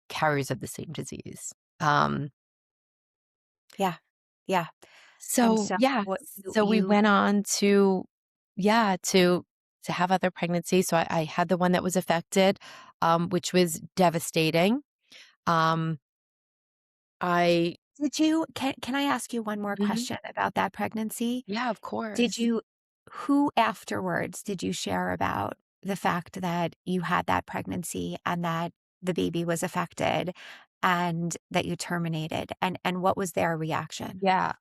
Speaker 2: carriers of the same disease. Um,
Speaker 1: Yeah. Yeah. And
Speaker 2: so
Speaker 1: so
Speaker 2: yeah,
Speaker 1: what
Speaker 2: so we went on to yeah to have other pregnancies. So I had the one that was affected, which was devastating. Um, I
Speaker 1: did you can I ask you one more
Speaker 2: Mhm.
Speaker 1: question about that pregnancy?
Speaker 2: Yeah, of
Speaker 1: Did
Speaker 2: course.
Speaker 1: you who afterwards did you share about the fact that you had that pregnancy and that the baby was affected and that you terminated and what was their reaction?
Speaker 2: Yeah.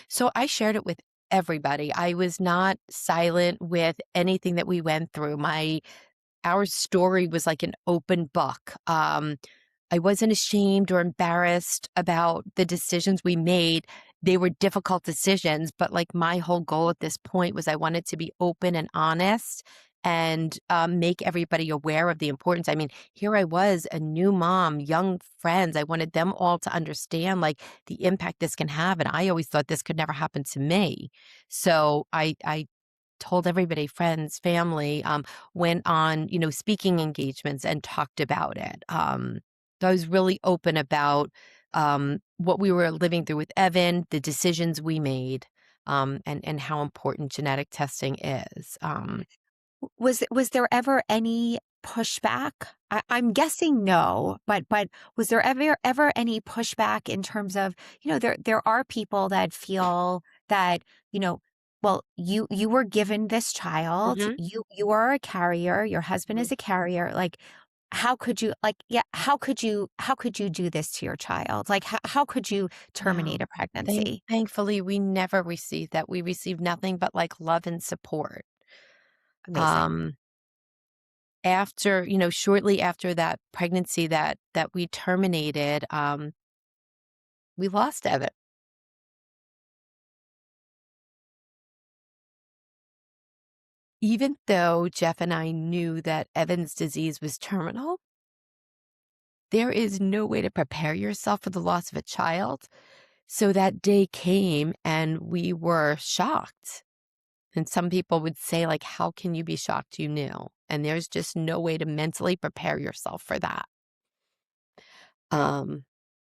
Speaker 2: So I shared it with everybody. I was not silent with anything that we went through. Our story was like an open book. I wasn't ashamed or embarrassed about the decisions we made. They were difficult decisions, but like my whole goal at this point was I wanted to be open and honest and make everybody aware of the importance. I mean, here I was, a new mom, young friends. I wanted them all to understand like the impact this can have. And I always thought this could never happen to me. So I told everybody, friends, family, went on, speaking engagements and talked about it. So I was really open about what we were living through with Evan, the decisions we made, and how important genetic testing is.
Speaker 1: Was there ever any pushback? I'm guessing no, but was there ever any pushback in terms of, there are people that feel that, you know, well, you were given this child,
Speaker 2: Mhm.
Speaker 1: you are a carrier, your husband
Speaker 2: Mhm.
Speaker 1: is a carrier, like how could you do this to your child? Like how could you terminate
Speaker 2: No.
Speaker 1: a pregnancy?
Speaker 2: Thankfully, we never received that. We received nothing but like love and support.
Speaker 1: Amazing.
Speaker 2: Um, shortly after that pregnancy that we terminated, we lost Evan. Even though Jeff and I knew that Evan's disease was terminal, there is no way to prepare yourself for the loss of a child. So that day came and we were shocked. And some people would say, like, how can you be shocked you knew? And there's just no way to mentally prepare yourself for that. Um,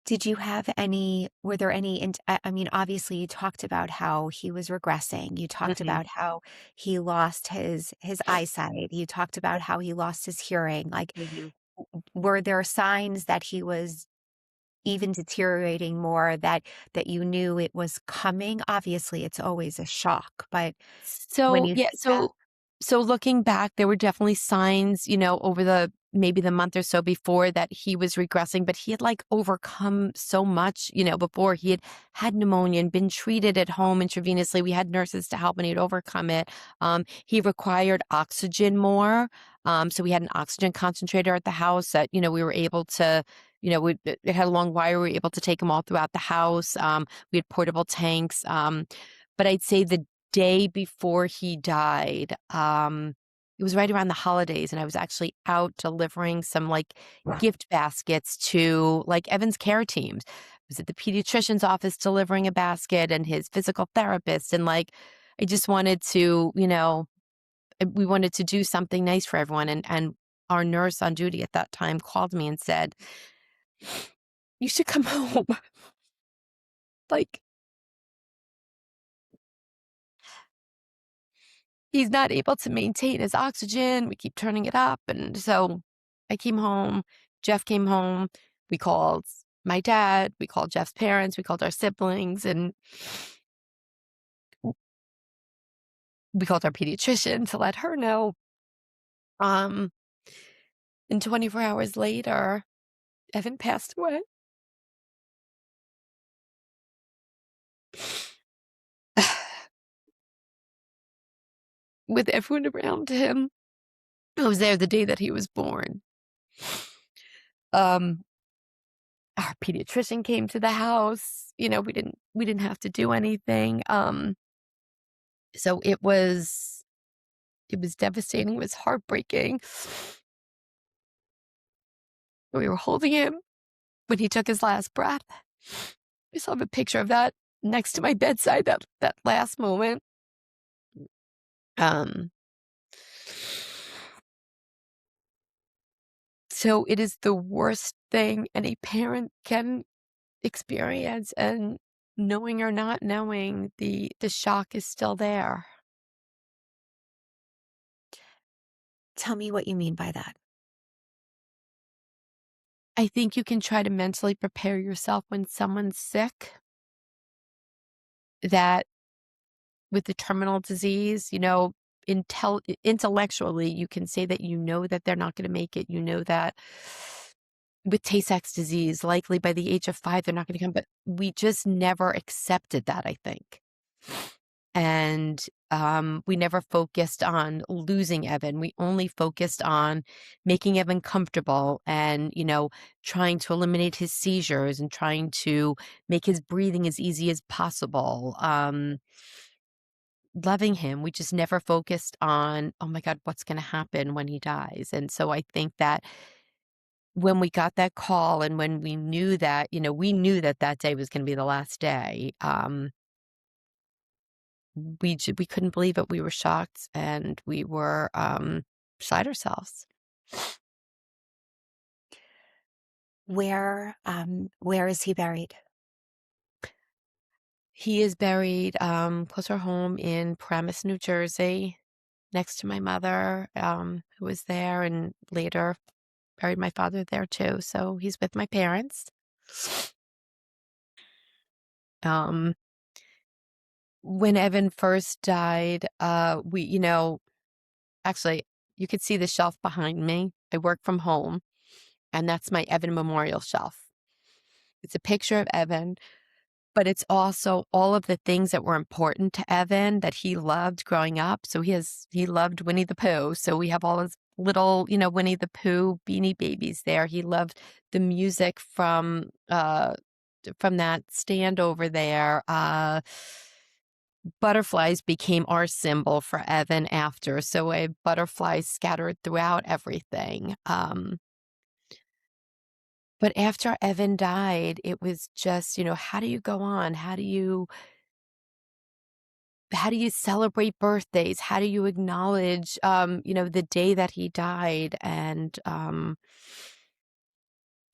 Speaker 1: Did you have any, were there any, I mean, obviously you talked about how he was regressing. You talked
Speaker 2: mhm,
Speaker 1: about how he lost his eyesight. You talked about how he lost his hearing. Like,
Speaker 2: mhm.
Speaker 1: were there signs that he was even deteriorating more that you knew it was coming? Obviously, it's always a shock, but when
Speaker 2: So,
Speaker 1: you
Speaker 2: yeah,
Speaker 1: think back,
Speaker 2: so looking back, there were definitely signs, over the maybe the month or so before that he was regressing, but he had like overcome so much, before he had pneumonia and been treated at home intravenously. We had nurses to help and he'd overcome it. He required oxygen more. So we had an oxygen concentrator at the house that, we were able to, it had a long wire. We were able to take him all throughout the house. We had portable tanks. But I'd say the day before he died, it was right around the holidays, and I was actually out delivering some, like, gift baskets to, like, Evan's care teams. I was at the pediatrician's office delivering a basket and his physical therapist, and, like, I just wanted to, we wanted to do something nice for everyone, and our nurse on duty at that time called me and said, "You should come home." Like, he's not able to maintain his oxygen. We keep turning it up. And so I came home. Jeff came home. We called my dad. We called Jeff's parents. We called our siblings. And we called our pediatrician to let her know. Um, and 24 hours later, Evan passed away. With everyone around him. I was there the day that he was born. Um, Our pediatrician came to the house. We didn't have to do anything. So it was devastating. It was heartbreaking. We were holding him when he took his last breath. I still have a picture of that next to my bedside, that last moment. Um, so it is the worst thing any parent can experience, and knowing or not knowing, the shock is still there.
Speaker 1: Tell me what you mean by that.
Speaker 2: I think you can try to mentally prepare yourself when someone's sick, that with the terminal disease, intellectually, you can say that that they're not going to make it. You know that with Tay-Sachs disease, likely by the age of 5, they're not going to come. But we just never accepted that, I think. And we never focused on losing Evan. We only focused on making Evan comfortable and, trying to eliminate his seizures and trying to make his breathing as easy as possible. Loving him. We just never focused on, oh my God, what's going to happen when he dies. And so I think that when we got that call and when we knew that, we knew that that day was going to be the last day, we couldn't believe it. We were shocked and we were beside ourselves.
Speaker 1: Where is he buried?
Speaker 2: He is buried closer home in Paramus, New Jersey, next to my mother, who was there, and later buried my father there too. So he's with my parents. When Evan first died, actually, you could see the shelf behind me. I work from home, and that's my Evan memorial shelf. It's a picture of Evan, but it's also all of the things that were important to Evan that he loved growing up. So he loved Winnie the Pooh. So we have all his little, Winnie the Pooh Beanie Babies there. He loved the music from that stand over there. Butterflies became our symbol for Evan after. So I have butterflies scattered throughout everything. But after Evan died, it was just, how do you go on? How do you celebrate birthdays? How do you acknowledge, the day that he died? And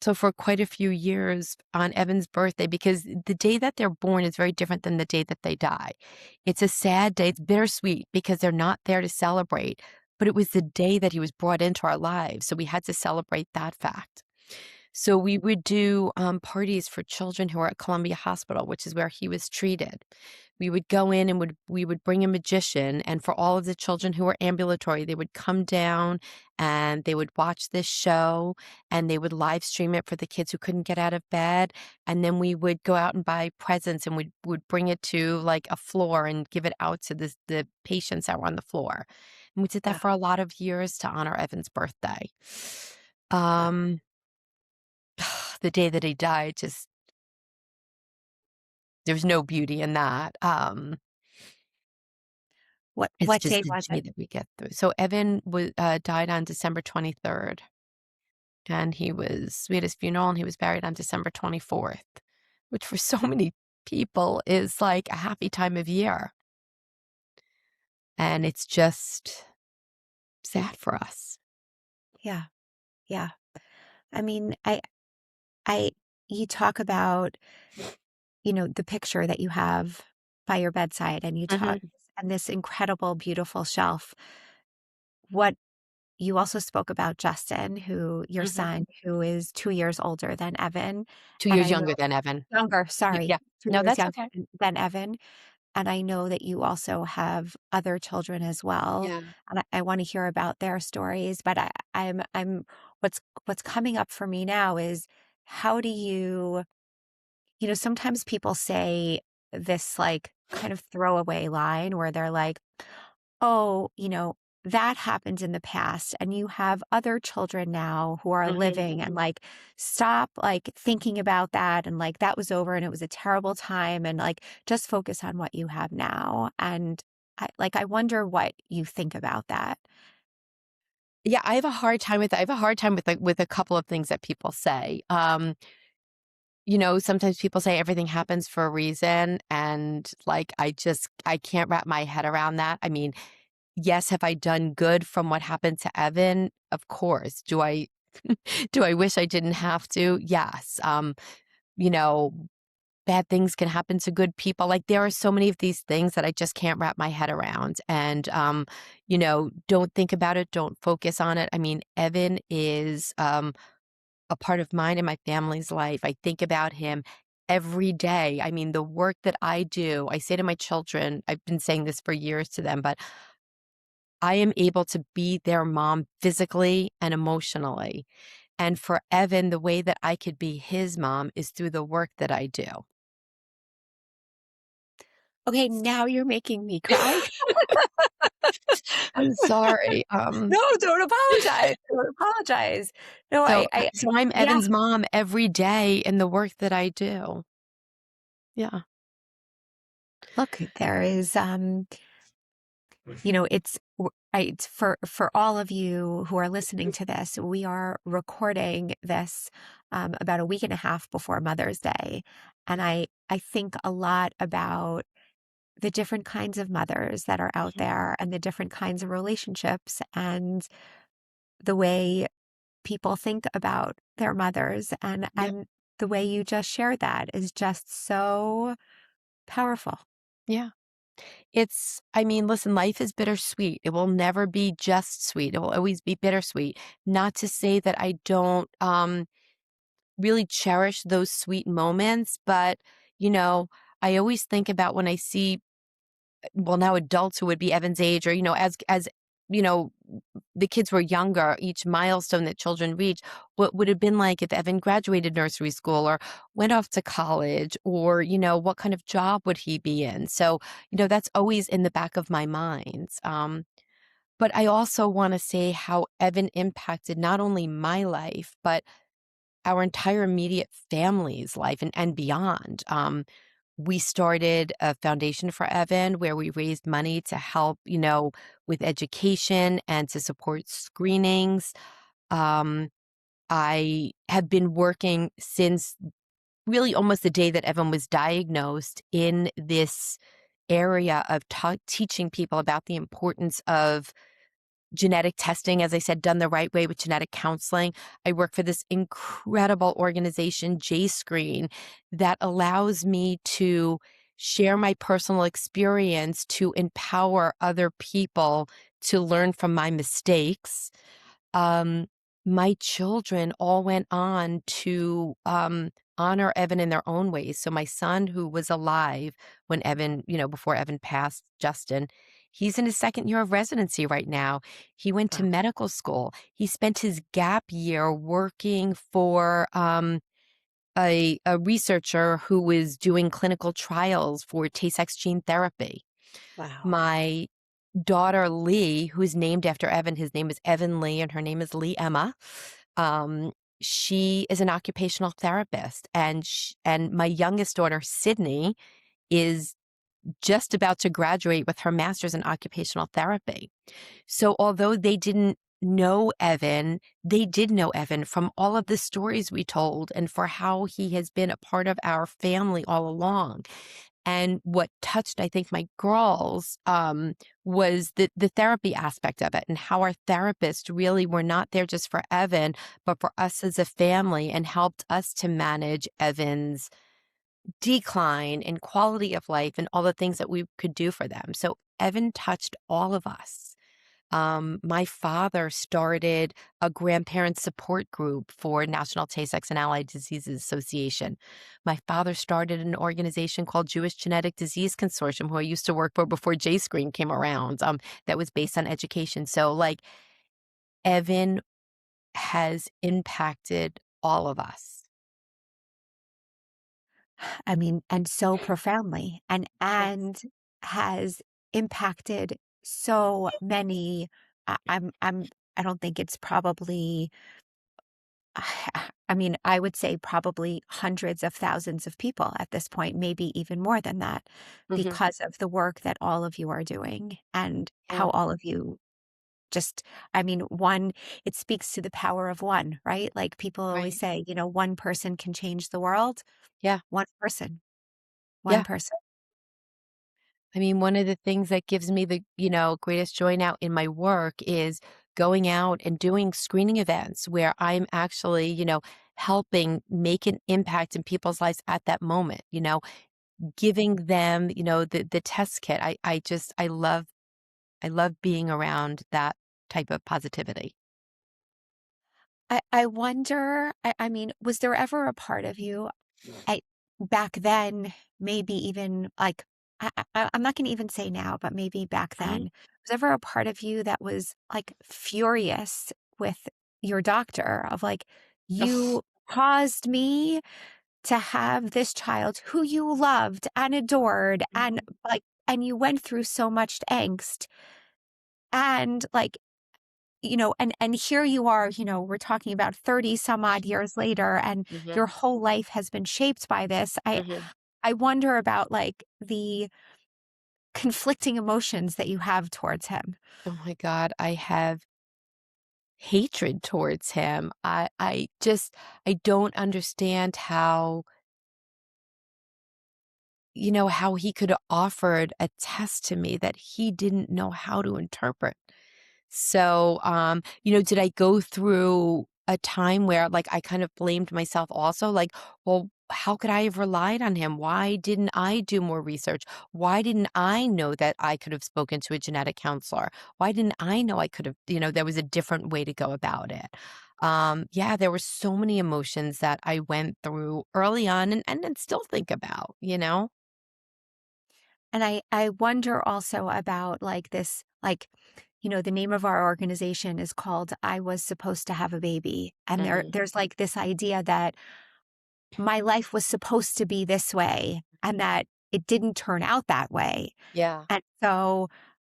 Speaker 2: so for quite a few years on Evan's birthday, because the day that they're born is very different than the day that they die. It's a sad day. It's bittersweet because they're not there to celebrate, but it was the day that he was brought into our lives. So we had to celebrate that fact. So we would do parties for children who are at Columbia Hospital, which is where he was treated. We would go in and we would bring a magician, and for all of the children who were ambulatory, they would come down and they would watch this show, and they would live stream it for the kids who couldn't get out of bed. And then we would go out and buy presents, and we would bring it to like a floor and give it out to the patients that were on the floor. And we did that for a lot of years to honor Evan's birthday. The day that he died, just there's no beauty in that.
Speaker 1: What
Speaker 2: It's just
Speaker 1: day
Speaker 2: the
Speaker 1: was
Speaker 2: day
Speaker 1: it?
Speaker 2: that we get through. So Evan died on December 23rd, and we had his funeral, and he was buried on December 24th, which for so many people is like a happy time of year. And it's just sad for us.
Speaker 1: Yeah. Yeah. I mean, you talk about, the picture that you have by your bedside, and you talk,
Speaker 2: Mhm,
Speaker 1: and this incredible, beautiful shelf. What you also spoke about Justin, your
Speaker 2: mhm.
Speaker 1: son, who is 2 years older than Evan.
Speaker 2: 2
Speaker 1: And
Speaker 2: years
Speaker 1: I know
Speaker 2: younger than Evan.
Speaker 1: younger,
Speaker 2: Yeah.
Speaker 1: sorry, two
Speaker 2: No,
Speaker 1: years
Speaker 2: that's
Speaker 1: younger
Speaker 2: okay.
Speaker 1: than Evan. And I know that you also have other children as well.
Speaker 2: Yeah.
Speaker 1: And I want to hear about their stories. But what's coming up for me now is, how do sometimes people say this like kind of throwaway line where they're like, oh, that happened in the past and you have other children now who are living and like stop like thinking about that and like that was over and it was a terrible time and like just focus on what you have now. And I wonder what you think about that.
Speaker 2: Yeah, I have a hard time with that. I have a hard time with, like, with a couple of things that people say. Sometimes people say everything happens for a reason, and, like, I can't wrap my head around that. I mean, yes, have I done good from what happened to Evan? Of course. Do I do I wish I didn't have to? Yes. You know, bad things can happen to good people. Like, there are so many of these things that I just can't wrap my head around. And, don't think about it. Don't focus on it. I mean, Evan is a part of mine and my family's life. I think about him every day. I mean, the work that I do, I say to my children, I've been saying this for years to them, but I am able to be their mom physically and emotionally. And for Evan, the way that I could be his mom is through the work that I do.
Speaker 1: Okay, now you're making me cry.
Speaker 2: I'm sorry.
Speaker 1: No, don't apologize. Don't apologize. No,
Speaker 2: So I'm
Speaker 1: yeah.
Speaker 2: Evan's mom every day in the work that I do. Yeah.
Speaker 1: Look, there is, it's for all of you who are listening to this. We are recording this about a week and a half before Mother's Day, and I think a lot about the different kinds of mothers that are out there and the different kinds of relationships and the way people think about their mothers
Speaker 2: Yep.
Speaker 1: and the way you just shared that is just so powerful.
Speaker 2: Yeah. I mean, listen, life is bittersweet. It will never be just sweet. It will always be bittersweet. Not to say that I don't really cherish those sweet moments, but, you know, I always think about when I see, well, now adults who would be Evan's age or, as, you know, the kids were younger, each milestone that children reach, what would have been like if Evan graduated nursery school or went off to college or, what kind of job would he be in? So, that's always in the back of my mind. But I also want to say how Evan impacted not only my life, but our entire immediate family's life and beyond. We started a foundation for Evan where we raised money to help, with education and to support screenings. Um, I have been working since really almost the day that Evan was diagnosed in this area of teaching people about the importance of genetic testing, as I said, done the right way with genetic counseling. I work for this incredible organization, jscreen, that allows me to share my personal experience to empower other people to learn from my mistakes. Um, my children all went on to honor Evan in their own ways. So my son, who was alive when Evan, before Evan passed, Justin, he's in his second year of residency right now. He went to
Speaker 1: Wow.
Speaker 2: medical school. He spent his gap year working for a researcher who was doing clinical trials for Tay-Sachs gene therapy.
Speaker 1: Wow.
Speaker 2: My daughter Lee, who is named after Evan, his name is Evan Lee, and her name is Lee Emma. Um, she is an occupational therapist, and my youngest daughter Sydney is just about to graduate with her master's in occupational therapy. So although they didn't know Evan, they did know Evan from all of the stories we told and for how he has been a part of our family all along. And what touched, I think, my girls was the therapy aspect of it and how our therapists really were not there just for Evan, but for us as a family and helped us to manage Evan's decline in quality of life and all the things that we could do for them. So Evan touched all of us. My father started a grandparent support group for National Tay-Sachs and Allied Diseases Association. My father started an organization called Jewish Genetic Disease Consortium, who I used to work for before jscreen came around, that was based on education. So, like, Evan has impacted all of us.
Speaker 1: I mean, and so profoundly and has impacted so many I don't think it's probably, I mean, I would say probably hundreds of thousands of people at this point, maybe even more than that,
Speaker 2: Hmm.
Speaker 1: because of the work that all of you are doing and
Speaker 2: Yeah.
Speaker 1: how all of you just, I mean, one, it speaks to the power of one, right? Like people always
Speaker 2: Right.
Speaker 1: say, one person can change the world.
Speaker 2: Yeah.
Speaker 1: One person, one
Speaker 2: Yeah.
Speaker 1: person.
Speaker 2: I mean, one of the things that gives me the, greatest joy now in my work is going out and doing screening events where I'm actually, helping make an impact in people's lives at that moment, giving them, the test kit. I love being around that type of positivity.
Speaker 1: I wonder, I mean, was there ever a part of you, I back then, maybe even like, I'm not going to even say now, but maybe back then,
Speaker 2: Mhm.
Speaker 1: was ever a part of you that was like furious with your doctor of like,
Speaker 2: Ugh.
Speaker 1: you caused me to have this child who you loved and adored and
Speaker 2: Mhm.
Speaker 1: like, and you went through so much angst and like, and here you are, we're talking about 30 some odd years later, and
Speaker 2: Mhm.
Speaker 1: your whole life has been shaped by this.
Speaker 2: Mhm.
Speaker 1: I wonder about like the conflicting emotions that you have towards him.
Speaker 2: Oh my God, I have hatred towards him. I don't understand how he could have offered a test to me that he didn't know how to interpret. So, did I go through a time where like I kind of blamed myself also? Like, well, how could I have relied on him? Why didn't I do more research? Why didn't I know that I could have spoken to a genetic counselor? Why didn't I know I could have, there was a different way to go about it? Yeah, there were so many emotions that I went through early on and still think about.
Speaker 1: And I wonder also about like this, like, the name of our organization is called I Was Supposed to Have a Baby. And
Speaker 2: Hmm.
Speaker 1: there's like this idea that my life was supposed to be this way and that it didn't turn out that way.
Speaker 2: Yeah.
Speaker 1: And so,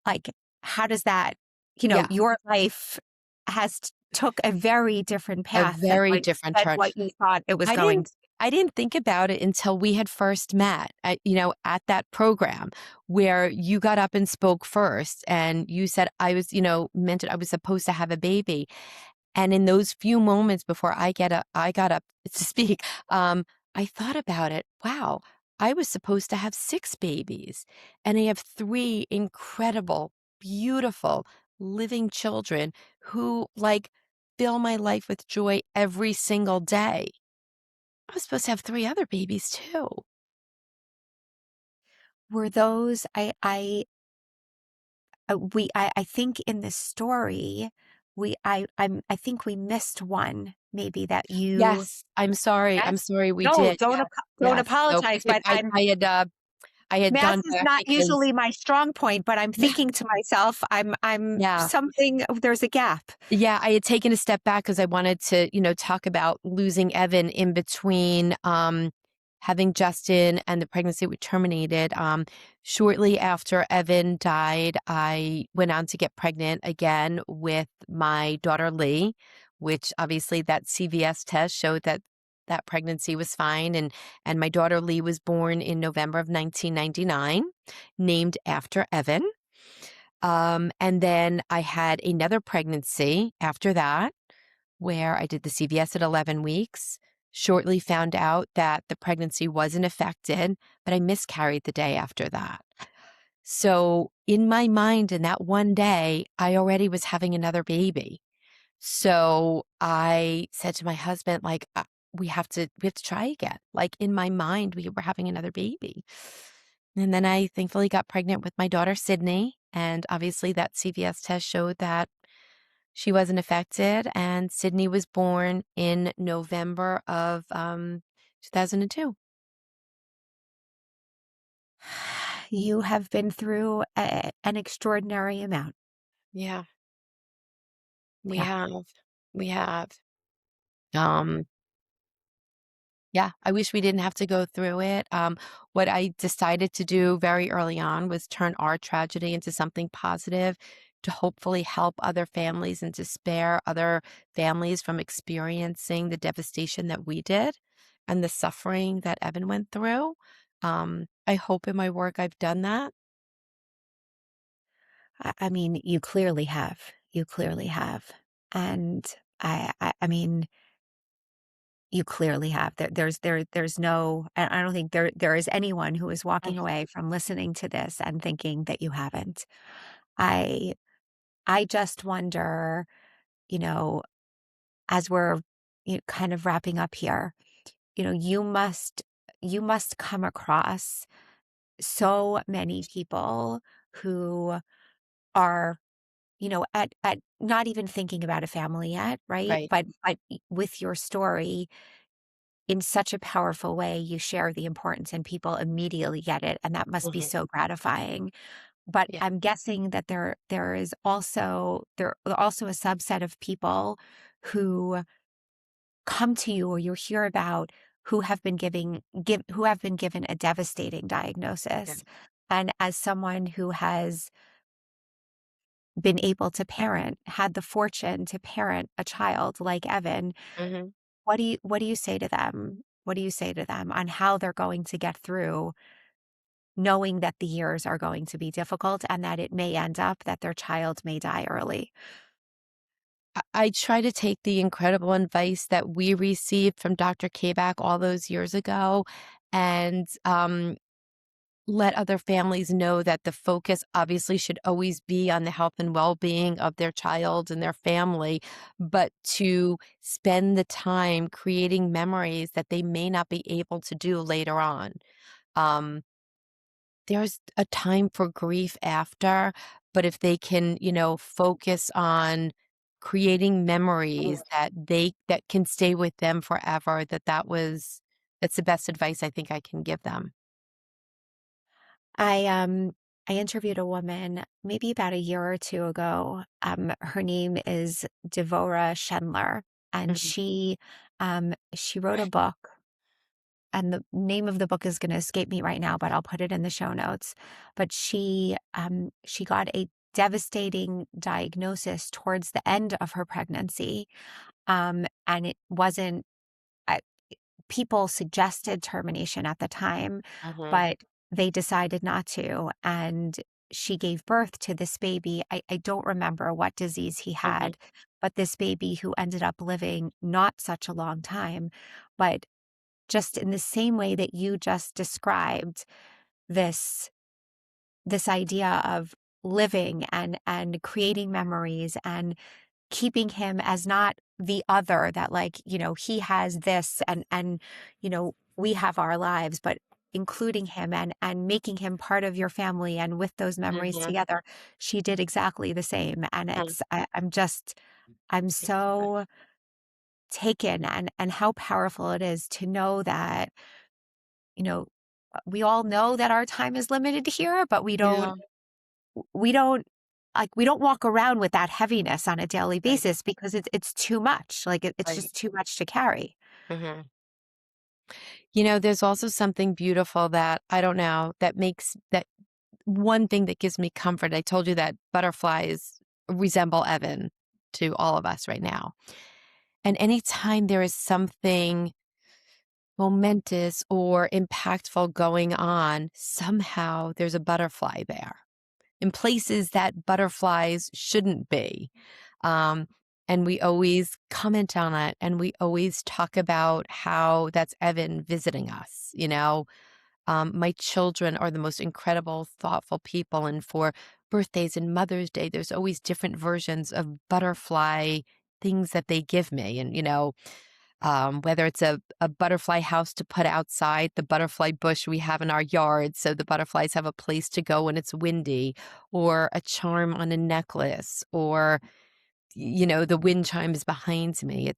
Speaker 1: like, how does that,
Speaker 2: Yeah.
Speaker 1: your life has took a very different
Speaker 2: A
Speaker 1: path than
Speaker 2: very different turn.
Speaker 1: what you thought it was
Speaker 2: I
Speaker 1: going
Speaker 2: didn't
Speaker 1: to.
Speaker 2: I didn't think about it until we had first met at that program where you got up and spoke first and you said I was, meant I was supposed to have a baby. And in those few moments before I got up to speak, I thought about it. Wow, I was supposed to have 6 babies and I have 3 incredible, beautiful, living children who like fill my life with joy every single day. I was supposed to have 3 other babies too.
Speaker 1: Were those I think in the story I think we missed one maybe that you.
Speaker 2: Yes, I'm
Speaker 1: Yes?
Speaker 2: sorry we
Speaker 1: No,
Speaker 2: did. Yes,
Speaker 1: don't
Speaker 2: yes. So,
Speaker 1: apologize, but
Speaker 2: I had
Speaker 1: math
Speaker 2: gone
Speaker 1: is
Speaker 2: back
Speaker 1: not
Speaker 2: because
Speaker 1: usually my strong point, but I'm thinking to myself, I'm
Speaker 2: yeah.
Speaker 1: something, there's a gap.
Speaker 2: Yeah, I had taken a step back because I wanted to, talk about losing Evan in between, having Justin and the pregnancy we terminated. Shortly after Evan died, I went on to get pregnant again with my daughter Lee, which obviously that CVS test showed that that pregnancy was fine, and my daughter Lee was born in November of 1999, named after Evan. And then I had another pregnancy after that where I did the CVS at 11 weeks. Shortly found out that the pregnancy wasn't affected, but I miscarried the day after that. So in my mind, in that one day, I already was having another baby. So I said to my husband, like, we have to try again. Like in my mind, we were having another baby. And then I thankfully got pregnant with my daughter, Sydney. And obviously that CVS test showed that she wasn't affected. And Sydney was born in November of 2002.
Speaker 1: You have been through an extraordinary amount.
Speaker 2: Yeah, we
Speaker 1: Yeah.
Speaker 2: have. We have. Um, Yeah, I wish we didn't have to go through it. What I decided to do very early on was turn our tragedy into something positive, to hopefully help other families and to spare other families from experiencing the devastation that we did and the suffering that Evan went through. I hope in my work I've done that.
Speaker 1: I mean, you clearly have. You clearly have. And I mean, you clearly have. There's no, I don't think there is anyone who is walking away from listening to this and thinking that you haven't. I I just wonder, you know, as we're kind of wrapping up here, you must come across so many people who are, at not even thinking about a family yet, right?
Speaker 2: Right.
Speaker 1: But with your story, in such a powerful way, you share the importance and people immediately get it, and that must be
Speaker 2: Hmm.
Speaker 1: so gratifying. But
Speaker 2: Yeah.
Speaker 1: I'm guessing that there are also a subset of people who come to you or you hear about who have been given a devastating
Speaker 2: Yeah.
Speaker 1: diagnosis. And as someone who has been able to parent, had the fortune to parent a child like Evan,
Speaker 2: Hmm.
Speaker 1: what do you say to them? What do you say to them on how they're going to get through knowing that the years are going to be difficult and that it may end up that their child may die early?
Speaker 2: I try to take the incredible advice that we received from Dr. Kabak all those years ago and let other families know that the focus obviously should always be on the health and well-being of their child and their family, but to spend the time creating memories that they may not be able to do later on. Um, there's a time for grief after, but if they can, focus on creating memories that can stay with them forever, that's the best advice I think I can give them.
Speaker 1: I interviewed a woman maybe about a year or two ago. Her name is Devora Schendler, and
Speaker 2: Mhm.
Speaker 1: she wrote a book, and the name of the book is going to escape me right now, but I'll put it in the show notes. But she got a devastating diagnosis towards the end of her pregnancy, and it wasn't. People suggested termination at the time,
Speaker 2: Mhm.
Speaker 1: but they decided not to. And she gave birth to this baby. I don't remember what disease he
Speaker 2: Mhm.
Speaker 1: had, but this baby who ended up living not such a long time, but just in the same way that you just described this this idea of living and creating memories and keeping him as not the other that, like, he has this and we have our lives, but including him and making him part of your family and with those memories
Speaker 2: Mhm.
Speaker 1: together. She did exactly the same. And
Speaker 2: Mhm.
Speaker 1: I'm so taken and how powerful it is to know that, you know, we all know that our time is limited here, but
Speaker 2: Yeah.
Speaker 1: we don't we don't walk around with that heaviness on a daily
Speaker 2: Right.
Speaker 1: basis because it's too much. Like it's
Speaker 2: Right.
Speaker 1: just too much to carry.
Speaker 2: Mhm. There's also something beautiful that I don't know that makes that one thing that gives me comfort. I told you that butterflies resemble Evan to all of us right now. And anytime there is something momentous or impactful going on, somehow there's a butterfly there in places that butterflies shouldn't be. Um, and we always comment on it and we always talk about how that's Evan visiting us. My children are the most incredible, thoughtful people. And for birthdays and Mother's Day, there's always different versions of butterfly things that they give me. And, whether it's a butterfly house to put outside, the butterfly bush we have in our yard so the butterflies have a place to go when it's windy, or a charm on a necklace, or, the wind chimes behind me.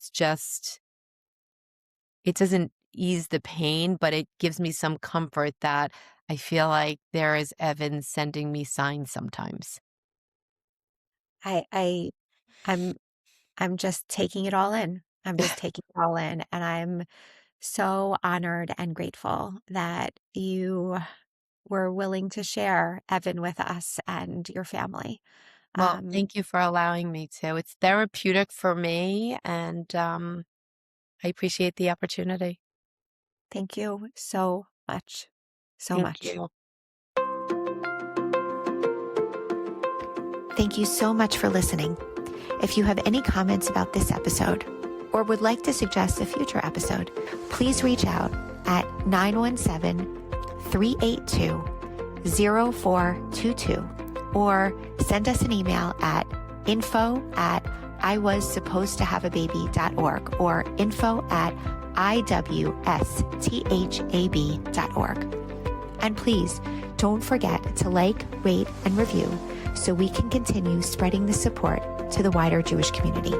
Speaker 2: It doesn't ease the pain, but it gives me some comfort that I feel like there is Evan sending me signs sometimes.
Speaker 1: I I I'm I'm just taking it all in. I'm just taking it all in, and I'm so honored and grateful that you were willing to share Evan with us and your family.
Speaker 2: Well, thank you for allowing me to. It's therapeutic for me, and I appreciate the opportunity.
Speaker 1: Thank you so much. So
Speaker 2: Thank
Speaker 1: much.
Speaker 2: you.
Speaker 1: Thank you so much for listening. If you have any comments about this episode or would like to suggest a future episode, please reach out at 917-382-0422 or send us an email at info@iwassupposedtohaveababy.org or info@iwsthab.org. And please don't forget to like, rate, and review so we can continue spreading the support to the wider Jewish community.